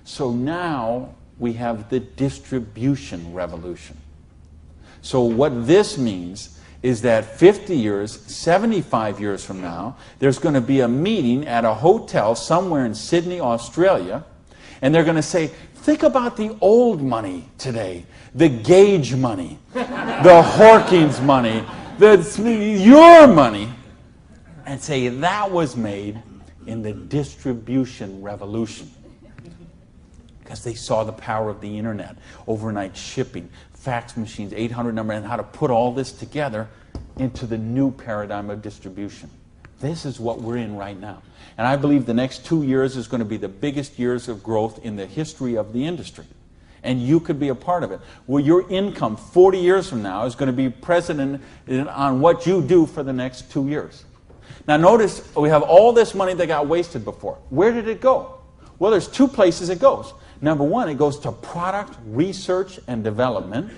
So now we have the distribution revolution. So what this means is that 50 years, 75 years from now, there's going to be a meeting at a hotel somewhere in Sydney, Australia, and they're going to say, think about the old money today, the Gage money, the Hawkins money, your money, and say that was made in the distribution revolution. Because they saw the power of the internet, overnight shipping, fax machines, 800 number, and how to put all this together into the new paradigm of distribution. This is what we're in right now. And I believe the next 2 years is going to be the biggest years of growth in the history of the industry. And you could be a part of it. Well, your income 40 years from now is going to be present on what you do for the next 2 years. Now notice we have all this money that got wasted before. Where did it go? Well, there's two places it goes. Number one, it goes to product research and development.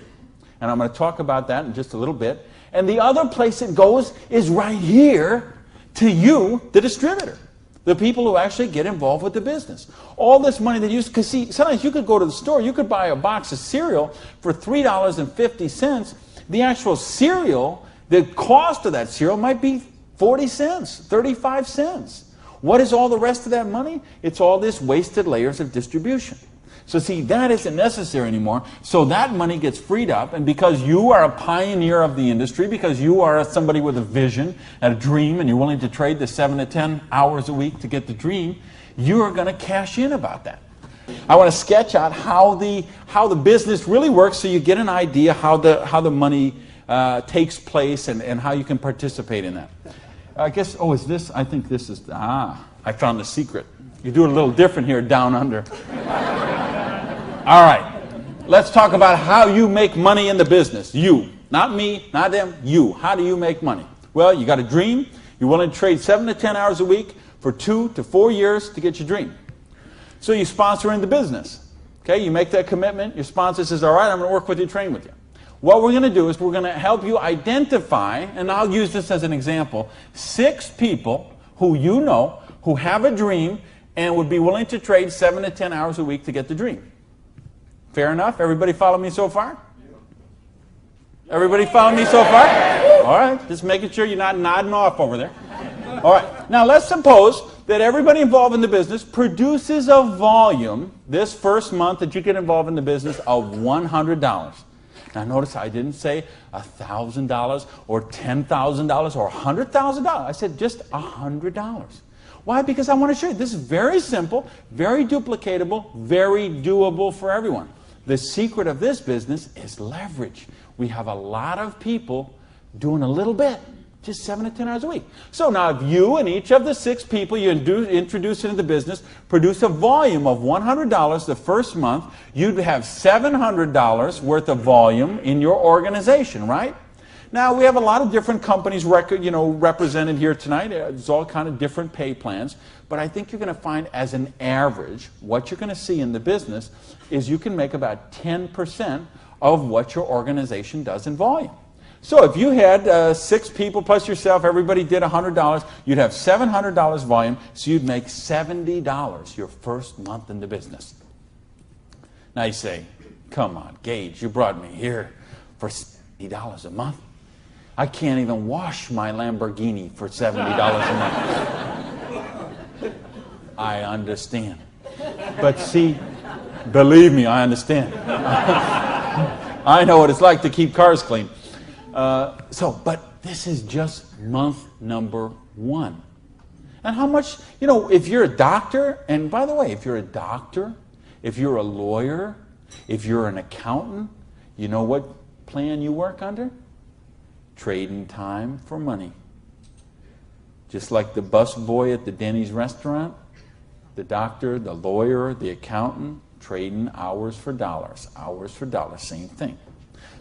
And I'm going to talk about that in just a little bit. And the other place it goes is right here to you, the distributor. The people who actually get involved with the business. All this money that you use, because see, sometimes you could go to the store, you could buy a box of cereal for $3.50. The actual cereal, the cost of that cereal might be 40 cents, 35 cents. What is all the rest of that money? It's all this wasted layers of distribution. So see, that isn't necessary anymore. So that money gets freed up, and because you are a pioneer of the industry, because you are somebody with a vision and a dream, and you're willing to trade the 7 to 10 hours a week to get the dream, you are going to cash in about that. I want to sketch out how the business really works, so you get an idea how the money takes place and how you can participate in that. I guess, is this? I think this is, I found the secret. You do it a little different here down under. All right, let's talk about how you make money in the business. You, not me, not them, you. How do you make money? Well, you got a dream. You're willing to trade 7 to 10 hours a week for 2 to 4 years to get your dream. So you sponsor in the business. Okay, you make that commitment. Your sponsor says, all right, I'm going to work with you, train with you. What we're going to do is we're going to help you identify, and I'll use this as an example, 6 people who you know who have a dream and would be willing to trade 7 to 10 hours a week to get the dream. Fair enough? Everybody follow me so far? Everybody follow me so far? All right, just making sure you're not nodding off over there. All right, now let's suppose that everybody involved in the business produces a volume this first month that you get involved in the business of $100. Now notice I didn't say $1,000 or $10,000 or $100,000. I said just $100. Why? Because I want to show you this is very simple, very duplicatable, very doable for everyone. The secret of this business is leverage. We have a lot of people doing a little bit, just 7 to 10 hours a week. So now if you and each of the 6 people you introduce into the business produce a volume of $100 the first month, you'd have $700 worth of volume in your organization, right? Now we have a lot of different companies represented here tonight. It's all kind of different pay plans. But I think you're going to find as an average, what you're going to see in the business is you can make about 10% of what your organization does in volume. So if you had 6 people plus yourself, everybody did $100, you'd have $700 volume, so you'd make $70 your first month in the business. Now you say, come on, Gage, you brought me here for $70 a month. I can't even wash my Lamborghini for $70 a month. I understand. But see, believe me, I understand. I know what it's like to keep cars clean. But this is just month number 1. And how much, if you're a doctor, and by the way, if you're a doctor, if you're a lawyer, if you're an accountant, you know what plan you work under? Trading time for money. Just like the bus boy at the Denny's restaurant, the doctor, the lawyer, the accountant, trading hours for dollars, same thing.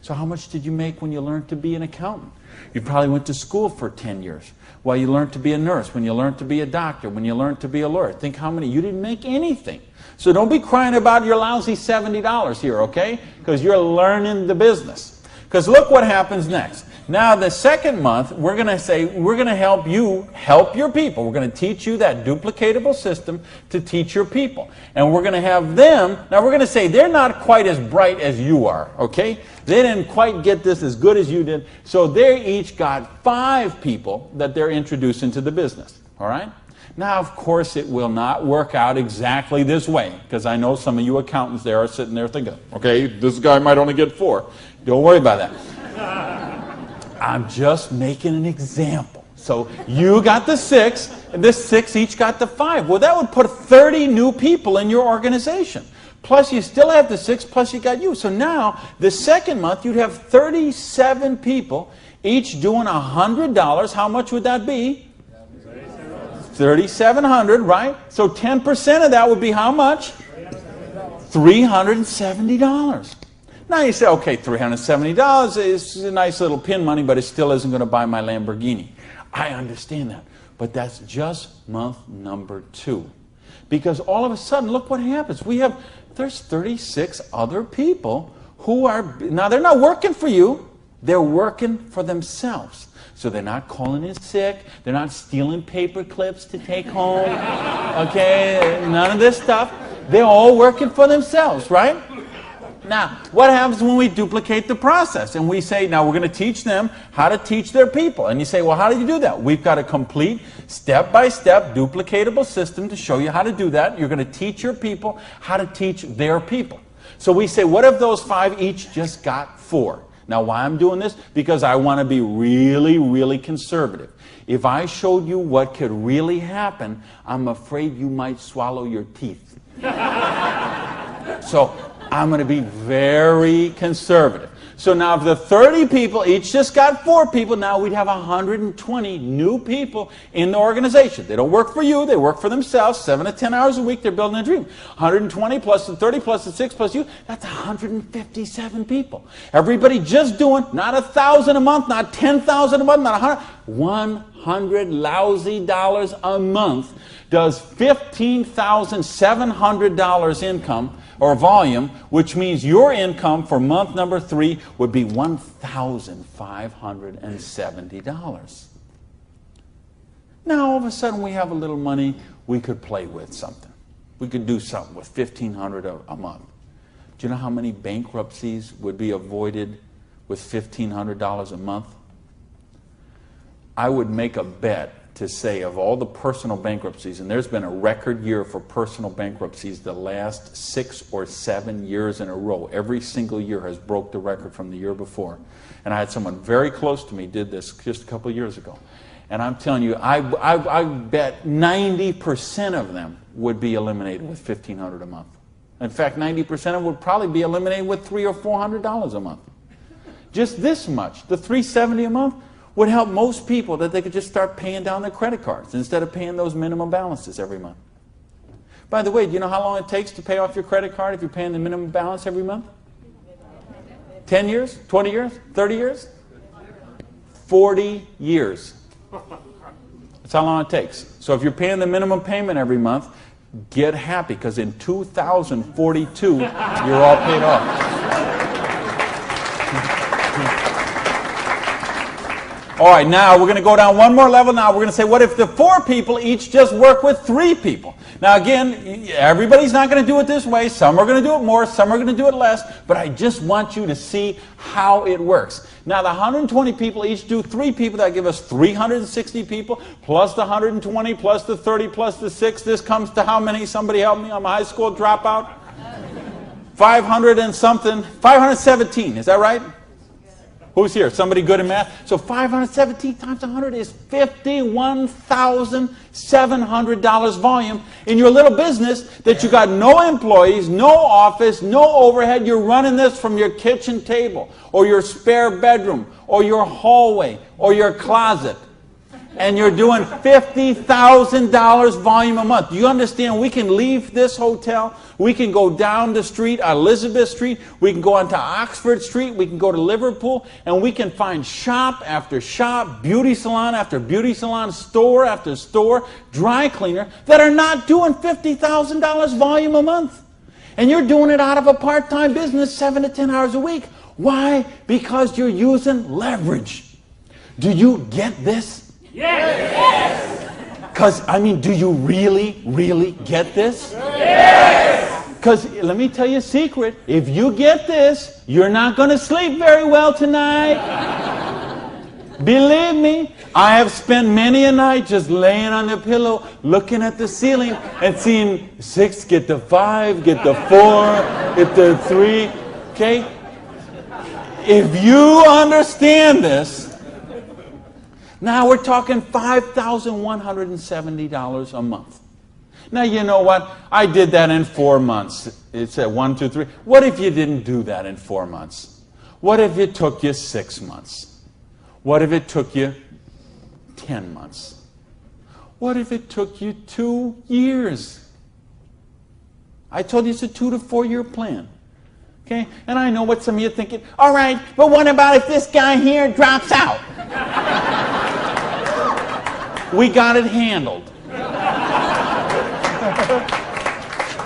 So how much did you make when you learned to be an accountant? You probably went to school for 10 years. While you learned to be a nurse, when you learned to be a doctor, when you learned to be a lawyer. Think how many, you didn't make anything. So don't be crying about your lousy $70 here, okay? Because you're learning the business. Because look what happens next. Now the second month, we're going to say, we're going to help you help your people. We're going to teach you that duplicatable system to teach your people. And we're going to have them, now we're going to say they're not quite as bright as you are, okay? They didn't quite get this as good as you did. So they each got 5 people that they're introducing to the business, all right? Now, of course, it will not work out exactly this way, because I know some of you accountants there are sitting there thinking, okay, this guy might only get 4. Don't worry about that. I'm just making an example. So you got the 6, and this 6 each got the 5. Well, that would put 30 new people in your organization. Plus, you still have the 6, plus you got you. So now, the second month, you'd have 37 people, each doing $100. How much would that be? $3,700, right? So 10% of that would be how much? $370. Now you say, okay, $370 is a nice little pin money, but it still isn't going to buy my Lamborghini. I understand that. But that's just month number 2. Because all of a sudden, look what happens. There's 36 other people who are, now they're not working for you, they're working for themselves. So they're not calling in sick, they're not stealing paper clips to take home, okay, none of this stuff. They're all working for themselves, right? Now, what happens when we duplicate the process? And we say, now we're going to teach them how to teach their people. And you say, well, how do you do that? We've got a complete step-by-step duplicatable system to show you how to do that. You're going to teach your people how to teach their people. So we say, what if those 5 each just got 4? Now, why I'm doing this? Because I want to be really, really conservative. If I showed you what could really happen, I'm afraid you might swallow your teeth. So I'm going to be very conservative. So now if the 30 people each just got 4 people, now we'd have 120 new people in the organization. They don't work for you, they work for themselves. 7 to 10 hours a week, they're building a dream. 120 plus the 30 plus the 6 plus you, that's 157 people. Everybody just doing, not 1,000 a month, not 10,000 a month, not 100 lousy dollars a month does $15,700 income or volume, which means your income for month number 3 would be $1,570. Now, all of a sudden, we have a little money, we could play with something. We could do something with $1,500 a month. Do you know how many bankruptcies would be avoided with $1,500 a month? I would make a bet to say of all the personal bankruptcies, and there's been a record year for personal bankruptcies the last 6 or 7 years in a row. Every single year has broke the record from the year before. And I had someone very close to me did this just a couple of years ago. And I'm telling you, I bet 90% of them would be eliminated with $1,500 a month. In fact, 90% of them would probably be eliminated with $300 or $400 a month. Just this much, the $370 a month, would help most people that they could just start paying down their credit cards instead of paying those minimum balances every month. By the way, do you know how long it takes to pay off your credit card if you're paying the minimum balance every month? 10 years? 20 years? 30 years? 40 years. That's how long it takes. So if you're paying the minimum payment every month, get happy, because in 2042, you're all paid off. All right, now we're going to go down one more level. Now we're going to say, what if the 4 people each just work with 3 people? Now again, everybody's not going to do it this way. Some are going to do it more, some are going to do it less, but I just want you to see how it works. Now the 120 people each do 3 people. That give us 360 people, plus the 120, plus the 30, plus the 6. This comes to how many? Somebody help me. I'm a high school dropout. 500 and something. 517, is that right? Who's here? Somebody good in math? So 517 times 100 is $51,700 volume in your little business that you got no employees, no office, no overhead. You're running this from your kitchen table or your spare bedroom or your hallway or your closet. And you're doing $50,000 volume a month. Do you understand? We can leave this hotel. We can go down the street, Elizabeth Street. We can go onto Oxford Street. We can go to Liverpool. And we can find shop after shop, beauty salon after beauty salon, store after store, dry cleaner that are not doing $50,000 volume a month. And you're doing it out of a part-time business 7 to 10 hours a week. Why? Because you're using leverage. Do you get this? Yes! Because, I mean, do you really get this? Yes! Because, let me tell you a secret. If you get this, you're not going to sleep very well tonight. Believe me, I have spent many a night just laying on the pillow, looking at the ceiling and seeing 6 get the 5, get the 4, get the 3. Okay? If you understand this, now we're talking $5,170 a month. Now, you know what? I did that in 4 months. It said 1, 2, 3. What if you didn't do that in 4 months? What if it took you 6 months? What if it took you 10 months? What if it took you 2 years? I told you it's a 2 to 4 year plan. Okay? And I know what some of you are thinking. All right, but what about if this guy here drops out? We got it handled.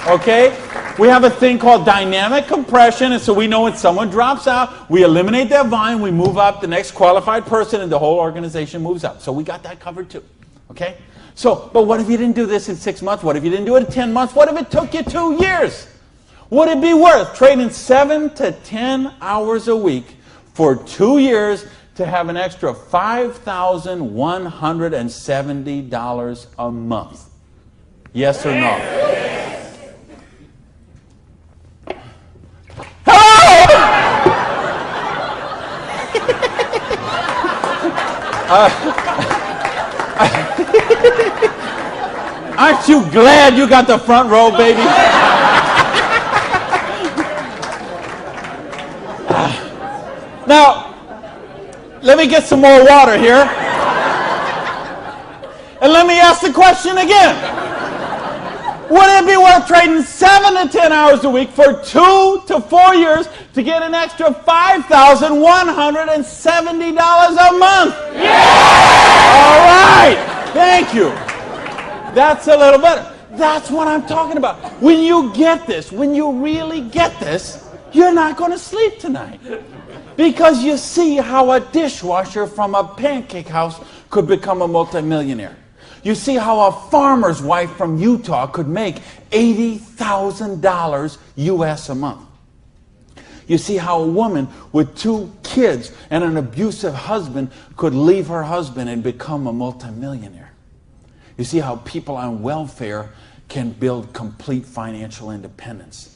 Okay? We have a thing called dynamic compression, and so we know when someone drops out, we eliminate that volume, we move up the next qualified person, and the whole organization moves up. So we got that covered too. Okay? So, but what if you didn't do this in 6 months? What if you didn't do it in 10 months? What if it took you 2 years? Would it be worth trading 7 to 10 hours a week for 2 years to have an extra $5,170 a month? Yes or no? Aren't you glad you got the front row, baby? Now, let me get some more water here. And let me ask the question again. Would it be worth trading 7 to 10 hours a week for 2 to 4 years to get an extra $5,170 a month? Yeah! All right. Thank you. That's a little better. That's what I'm talking about. When you get this, when you really get this, you're not going to sleep tonight. Because you see how a dishwasher from a pancake house could become a multimillionaire. You see how a farmer's wife from Utah could make $80,000 US a month. You see how a woman with 2 kids and an abusive husband could leave her husband and become a multimillionaire. You see how people on welfare can build complete financial independence.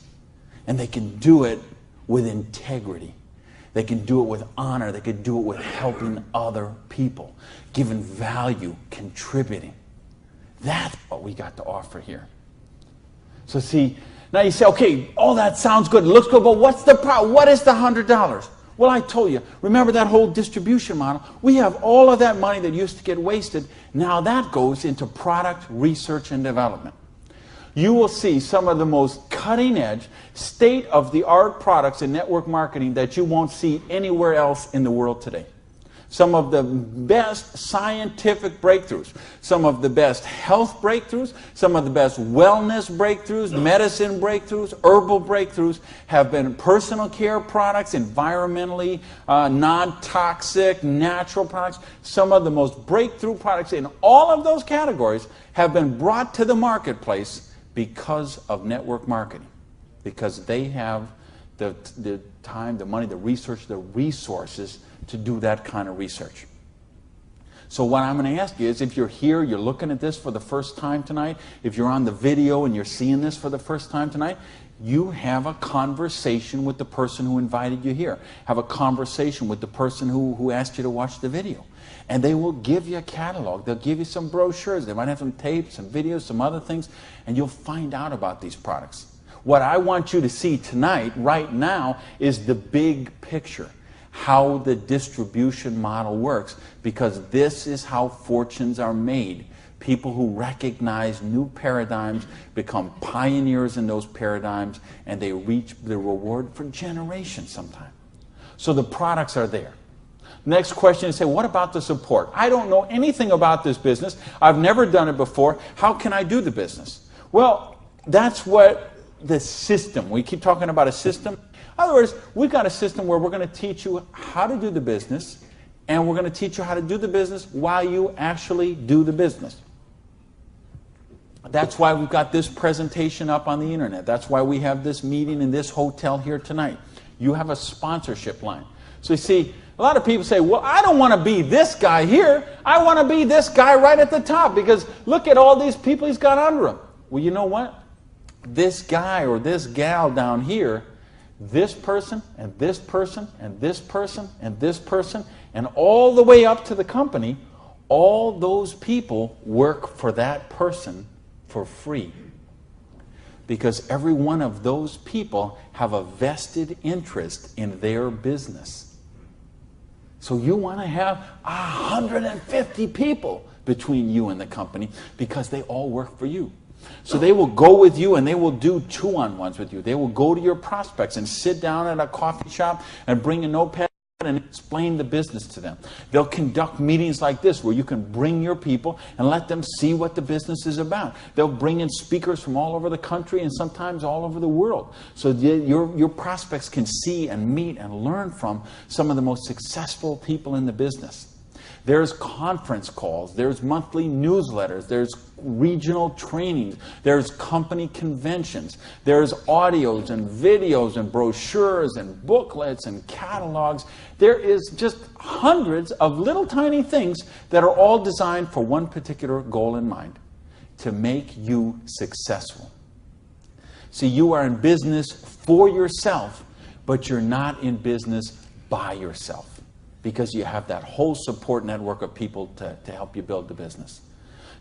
And they can do it with integrity. They can do it with honor. They can do it with helping other people, giving value, contributing. That's what we got to offer here. So see, now you say, okay, all that sounds good, it looks good, but what's the problem? What is the $100? Well, I told you, remember that whole distribution model? We have all of that money that used to get wasted. Now that goes into product research and development. You will see some of the most cutting-edge, state-of-the-art products in network marketing that you won't see anywhere else in the world today. Some of the best scientific breakthroughs, some of the best health breakthroughs, some of the best wellness breakthroughs, medicine breakthroughs, herbal breakthroughs have been personal care products, environmentally non-toxic, natural products. Some of the most breakthrough products in all of those categories have been brought to the marketplace because of network marketing, because they have the time, the money, the research, the resources to do that kind of research. So what I'm going to ask you is, if you're here, you're looking at this for the first time tonight, if you're on the video and you're seeing this for the first time tonight, you have a conversation with the person who invited you here. Have a conversation with the person who asked you to watch the video. And they will give you a catalog. They'll give you some brochures. They might have some tapes, some videos, some other things, and you'll find out about these products. What I want you to see tonight, right now, is the big picture. how the distribution model works, because this is how fortunes are made. People who recognize new paradigms become pioneers in those paradigms, and they reach the reward for generations sometimes. So the products are there. Next question is, say, what about the support? I don't know anything about this business. I've never done it before. How can I do the business? Well, that's what the system, we keep talking about a system. In other words, we've got a system where we're going to teach you how to do the business, and we're going to teach you how to do the business while you actually do the business. That's why we've got this presentation up on the internet. That's why we have this meeting in this hotel here tonight. You have a sponsorship line. So you see, a lot of people say, well, I don't want to be this guy here. I want to be this guy right at the top, because look at all these people he's got under him. Well, you know what? This guy or this gal down here, this person and this person and this person and this person, and all the way up to the company, all those people work for that person for free. Because every one of those people have a vested interest in their business. So you want to have 150 people between you and the company, because they all work for you. So they will go with you and they will do two-on-ones with you. They will go to your prospects and sit down at a coffee shop and bring a notepad and explain the business to them. They'll conduct meetings like this where you can bring your people and let them see what the business is about. They'll bring in speakers from all over the country and sometimes all over the world. So your prospects can see and meet and learn from some of the most successful people in the business. There's conference calls, there's monthly newsletters, there's regional trainings, there's company conventions, there's audios and videos and brochures and booklets and catalogs. There is just hundreds of little tiny things that are all designed for one particular goal in mind: to make you successful. See, you are in business for yourself, but you're not in business by yourself, because you have that whole support network of people to help you build the business.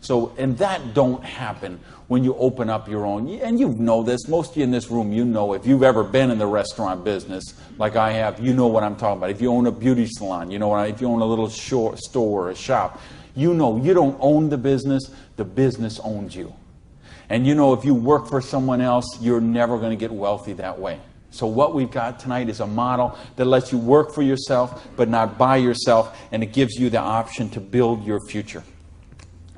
So, and that don't happen when you open up your own, and you know this, most of you in this room, you know, if you've ever been in the restaurant business, like I have, you know what I'm talking about. If you own a beauty salon, you know, if you own a little store or a shop, you know you don't own the business owns you. And you know, if you work for someone else, you're never going to get wealthy that way. So what we've got tonight is a model that lets you work for yourself, but not by yourself, and it gives you the option to build your future.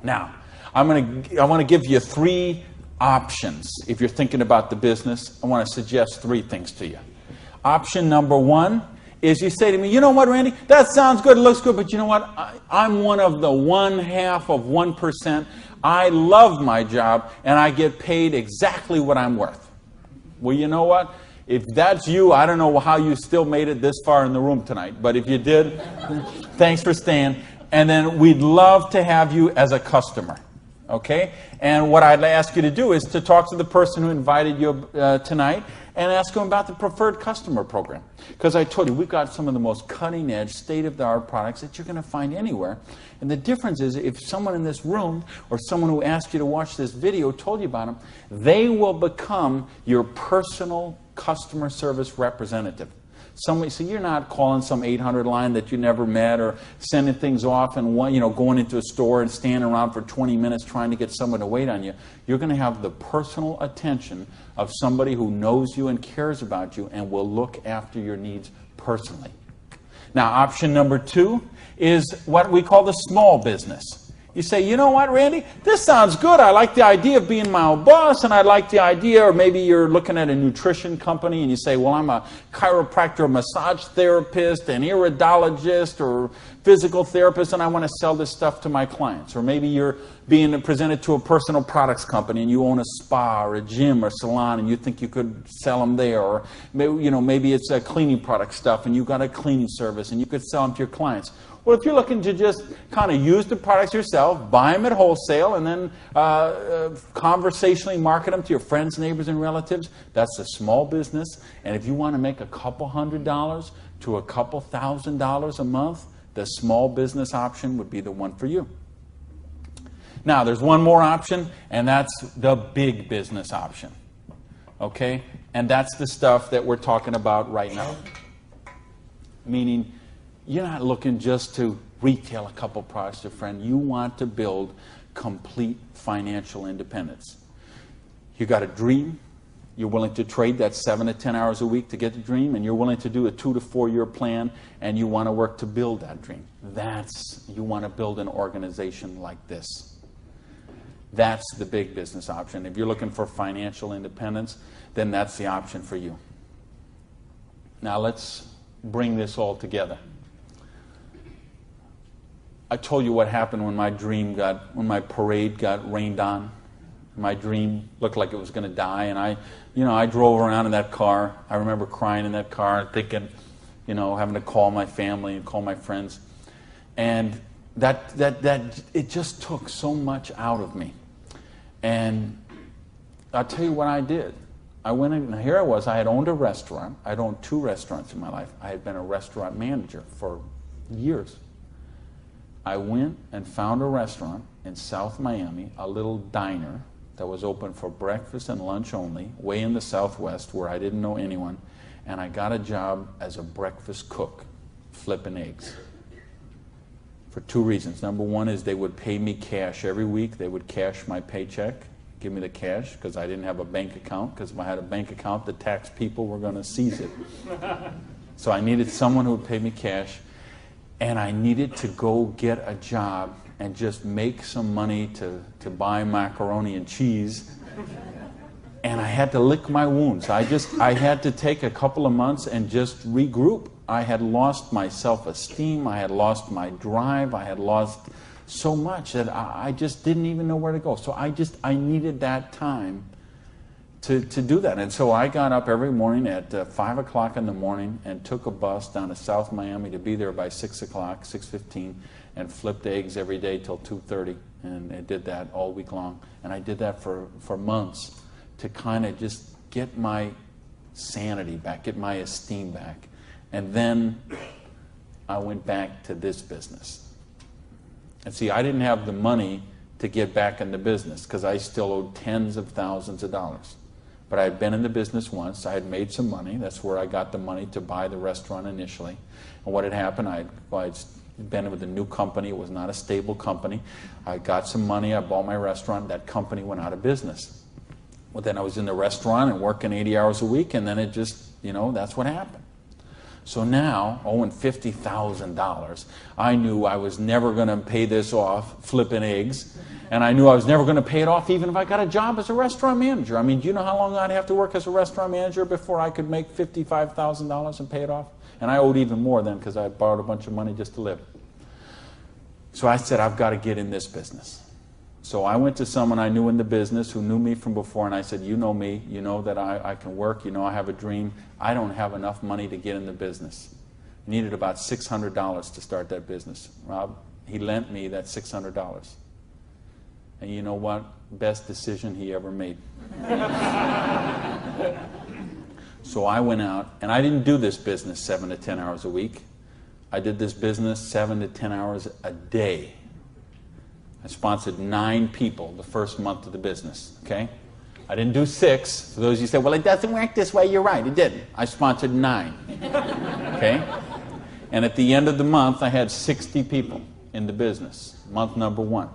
Now, I want to give you 3 options. If you're thinking about the business, I want to suggest 3 things to you. Option number 1 is you say to me, you know what, Randy, that sounds good, it looks good, but you know what, I'm one of the 0.1%. I love my job, and I get paid exactly what I'm worth. Well, you know what? If that's you, I don't know how you still made it this far in the room tonight. But if you did, thanks for staying. And then we'd love to have you as a customer. Okay? And what I'd ask you to do is to talk to the person who invited you tonight and ask them about the preferred customer program. Because I told you, we've got some of the most cutting-edge, state-of-the-art products that you're going to find anywhere. And the difference is, if someone in this room or someone who asked you to watch this video told you about them, they will become your personal customer service representative. So you're not calling some 800 line that you never met, or sending things off and going into a store and standing around for 20 minutes trying to get someone to wait on you. You're going to have the personal attention of somebody who knows you and cares about you and will look after your needs personally. Now, option number 2 is what we call the small business. You say, you know what, Randy, this sounds good. I like the idea of being my own boss, and I like the idea, or maybe you're looking at a nutrition company and you say, well, I'm a chiropractor, massage therapist, an iridologist, or physical therapist, and I want to sell this stuff to my clients. Or maybe you're being presented to a personal products company and you own a spa or a gym or salon and you think you could sell them there. Or maybe it's a cleaning product stuff and you've got a cleaning service and you could sell them to your clients. Well, if you're looking to just kind of use the products yourself, buy them at wholesale, and then conversationally market them to your friends, neighbors, and relatives, that's a small business. And if you want to make a couple $100 to a couple $1,000 a month, the small business option would be the one for you. Now, there's one more option, and that's the big business option. Okay? And that's the stuff that we're talking about right now. Meaning, you're not looking just to retail a couple products to a friend. You want to build complete financial independence. You got a dream. You're willing to trade that 7 to 10 hours a week to get the dream, and you're willing to do a 2 to 4 year plan, and you want to work to build that dream. You want to build an organization like this. That's the big business option. If you're looking for financial independence, then that's the option for you. Now let's bring this all together. I told you what happened when my parade got rained on. My dream looked like it was going to die, and I drove around in that car. I remember crying in that car and thinking, having to call my family and call my friends. And that it just took so much out of me. And I'll tell you what I did. I went in, and here I was. I had owned a restaurant. I'd owned 2 restaurants in my life. I had been a restaurant manager for years. I went and found a restaurant in South Miami, a little diner that was open for breakfast and lunch only, way in the Southwest where I didn't know anyone. And I got a job as a breakfast cook, flipping eggs. For 2 reasons. Number one is they would pay me cash every week. They would cash my paycheck, give me the cash, because I didn't have a bank account, because if I had a bank account, the tax people were going to seize it. So I needed someone who would pay me cash, and I needed to go get a job and just make some money to buy macaroni and cheese. And I had to lick my wounds. I had to take a couple of months and just regroup. I had lost my self-esteem. I had lost my drive. I had lost so much that I just didn't even know where to go. So I needed that time to do that. And so I got up every morning at 5 o'clock in the morning and took a bus down to South Miami to be there by 6 o'clock, 6:15, and flipped eggs every day till 2:30. And I did that all week long. And I did that for months to kind of just get my sanity back, get my esteem back. And then I went back to this business. And see, I didn't have the money to get back in the business because I still owed tens of thousands of dollars. But I had been in the business once. I had made some money. That's where I got the money to buy the restaurant initially. And what had happened, I'd been with a new company. It was not a stable company. I got some money. I bought my restaurant. That company went out of business. Well, then I was in the restaurant and working 80 hours a week, and then it just, that's what happened. So now, owing $50,000, I knew I was never going to pay this off flipping eggs, and I knew I was never going to pay it off even if I got a job as a restaurant manager. I mean, do you know how long I'd have to work as a restaurant manager before I could make $55,000 and pay it off? And I owed even more then because I had borrowed a bunch of money just to live. So I said, I've got to get in this business. So I went to someone I knew in the business who knew me from before, and I said, you know me, you know that I can work, you know I have a dream. I don't have enough money to get in the business. I needed about $600 to start that business. Rob, he lent me that $600. And you know what? Best decision he ever made. So I went out, and I didn't do this business 7 to 10 hours a week. I did this business 7 to 10 hours a day. I sponsored 9 people the first month of the business, okay? I didn't do 6. For those of you who say, well, it doesn't work this way, you're right, it didn't. I sponsored 9, okay? And at the end of the month, I had 60 people in the business, month number 1.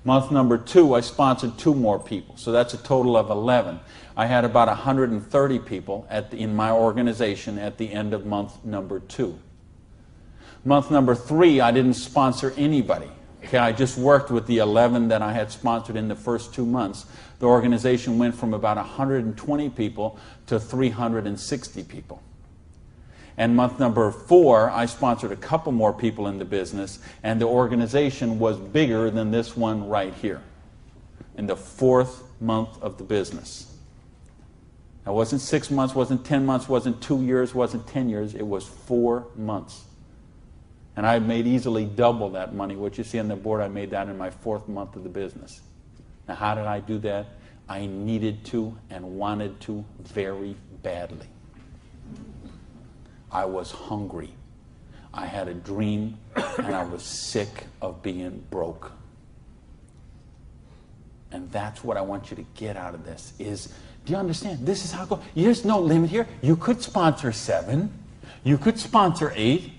Month number 2, I sponsored 2 more people, so that's a total of 11. I had about 130 people in my organization at the end of month number 2. Month number 3, I didn't sponsor anybody. Okay, I just worked with the 11 that I had sponsored in the first 2 months. The organization went from about 120 people to 360 people. And month number 4, I sponsored a couple more people in the business, and the organization was bigger than this one right here in the 4th month of the business. It wasn't 6 months, wasn't 10 months, wasn't 2 years, wasn't 10 years. It was 4 months. And I made easily double that money. What you see on the board, I made that in my 4th month of the business. Now, how did I do that? I needed to and wanted to very badly. I was hungry. I had a dream, and I was sick of being broke. And that's what I want you to get out of this is, do you understand? This is how it goes. There's no limit here. You could sponsor 7. You could sponsor 8.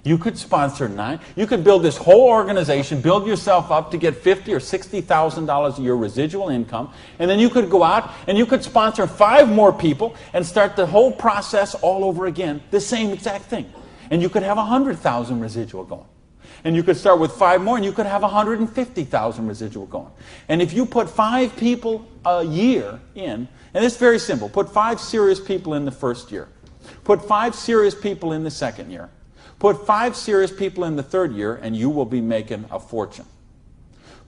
You could sponsor 9. You could build this whole organization, build yourself up to get $50,000 or $60,000 a year residual income, and then you could go out and you could sponsor 5 more people and start the whole process all over again, the same exact thing. And you could have 100,000 residual going. And you could start with 5 more and you could have 150,000 residual going. And if you put 5 people a year in, and it's very simple, put 5 serious people in the first year, put 5 serious people in the second year, put 5 serious people in the third year, and you will be making a fortune.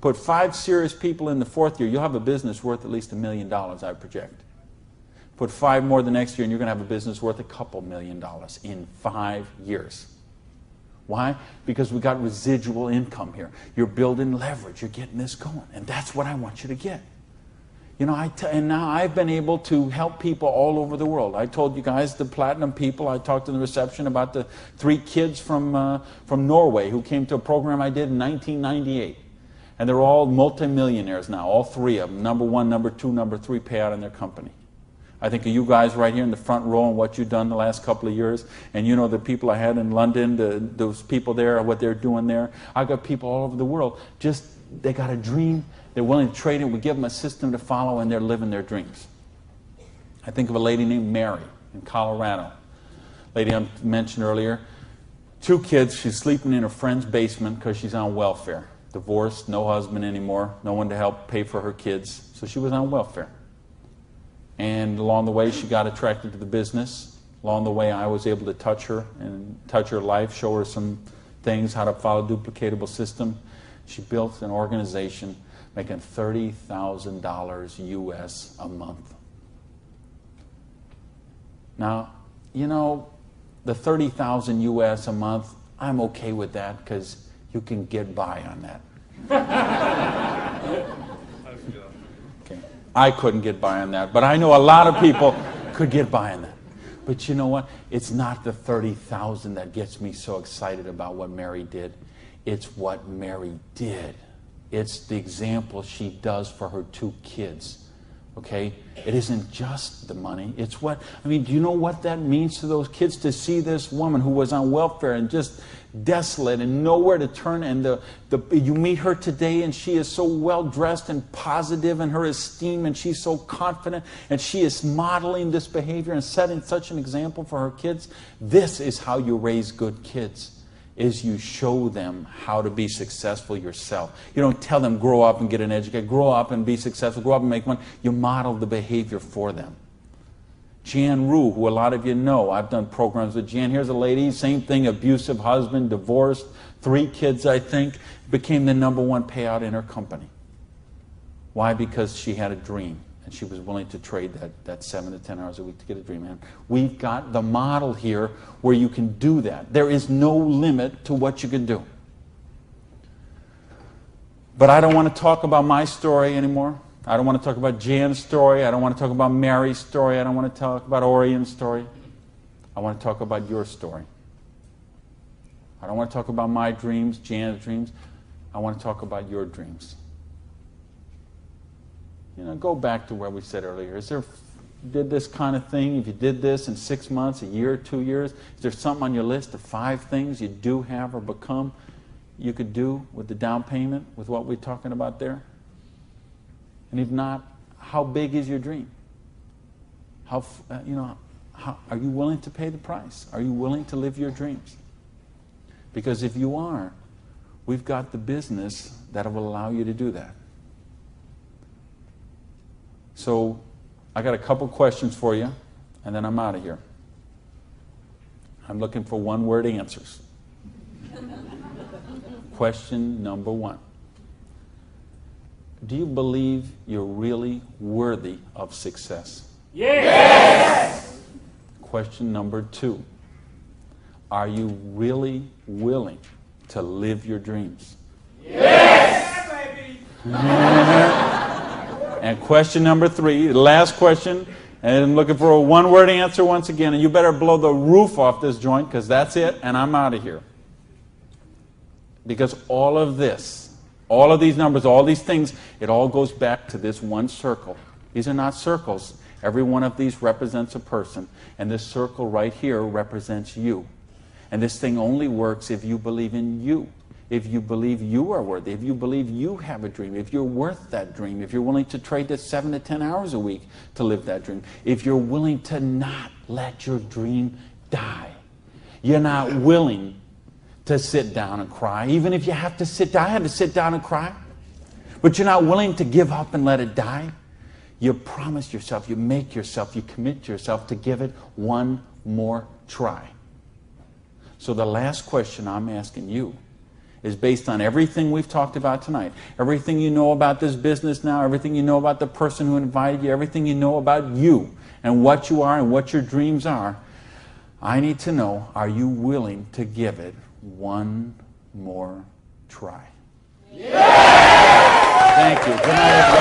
Put 5 serious people in the fourth year, you'll have a business worth at least $1 million, I project. Put 5 more the next year, and you're going to have a business worth a couple $1 million in 5 years. Why? Because we got residual income here. You're building leverage. You're getting this going. And that's what I want you to get. You know, and now I've been able to help people all over the world. I told you guys the platinum people. I talked in the reception about the 3 kids from Norway who came to a program I did in 1998. And they're all multimillionaires now, all 3 of them. Number 1, number 2, number 3 payout in their company. I think of you guys right here in the front row and what you've done the last couple of years. And you know the people I had in London, those people there, what they're doing there. I got people all over the world. Just, they got a dream. They're willing to trade it. We give them a system to follow, and they're living their dreams. I think of a lady named Mary in Colorado. Lady I mentioned earlier. 2 kids. She's sleeping in her friend's basement because she's on welfare. Divorced, no husband anymore, no one to help pay for her kids. So she was on welfare. And along the way, she got attracted to the business. Along the way, I was able to touch her and touch her life, show her some things, how to follow a duplicatable system. She built an organization making $30,000 US a month. Now, you know, the $30,000 US a month, I'm okay with that because you can get by on that. Okay. I couldn't get by on that, but I know a lot of people could get by on that. But you know what? It's not the 30,000 that gets me so excited about what Mary did. It's what Mary did. It's the example she does for her 2 kids. Okay? It isn't just the money. It's what, I mean, do you know what that means to those kids to see this woman who was on welfare and just desolate and nowhere to turn, and you meet her today and she is so well dressed and positive in her esteem, and she's so confident, and she is modeling this behavior and setting such an example for her kids. This is how you raise good kids, is you show them how to be successful yourself. You don't tell them grow up and get an education, grow up and be successful, grow up and make money. You model the behavior for them. Jan Rue, who a lot of you know, I've done programs with Jan. Here's a lady, same thing, abusive husband, divorced, 3 kids, I think, became the #1 payout in her company. Why? Because she had a dream, and she was willing to trade that 7 to 10 hours a week to get a dream. And we've got the model here where you can do that. There is no limit to what you can do. But I don't want to talk about my story anymore. I don't want to talk about Jan's story. I don't want to talk about Mary's story. I don't want to talk about Orion's story. I want to talk about your story. I don't want to talk about my dreams, Jan's dreams. I want to talk about your dreams. You know, go back to where we said earlier. Is there, did this kind of thing, if you did this in 6 months, a year, 2 years, is there something on your list of 5 things you do have or become you could do with the down payment, with what we're talking about there? And if not, how big is your dream? How are you willing to pay the price? Are you willing to live your dreams? Because if you are, we've got the business that will allow you to do that. So I got a couple questions for you, and then I'm out of here. I'm looking for 1-word answers. Question number 1. Do you believe you're really worthy of success? Yes! Question number 2. Are you really willing to live your dreams? Yes! Baby! And question number 3, the last question, and I'm looking for a 1-word answer once again, and you better blow the roof off this joint, because that's it, and I'm out of here. Because all of this, all of these numbers, all these things, it all goes back to this one circle. These are not circles. Every one of these represents a person, and this circle right here represents you. And this thing only works if you believe in you. If you believe you are worthy, if you believe you have a dream, if you're worth that dream, if you're willing to trade that 7 to 10 hours a week to live that dream, if you're willing to not let your dream die. You're not willing to sit down and cry, even if you have to sit down. I had to sit down and cry. But you're not willing to give up and let it die. You promise yourself, you make yourself, you commit yourself to give it one more try. So the last question I'm asking you is based on everything we've talked about tonight, everything you know about this business now, everything you know about the person who invited you, everything you know about you and what you are and what your dreams are. I need to know, are you willing to give it one more try? Yeah! Thank you. Good night, everybody.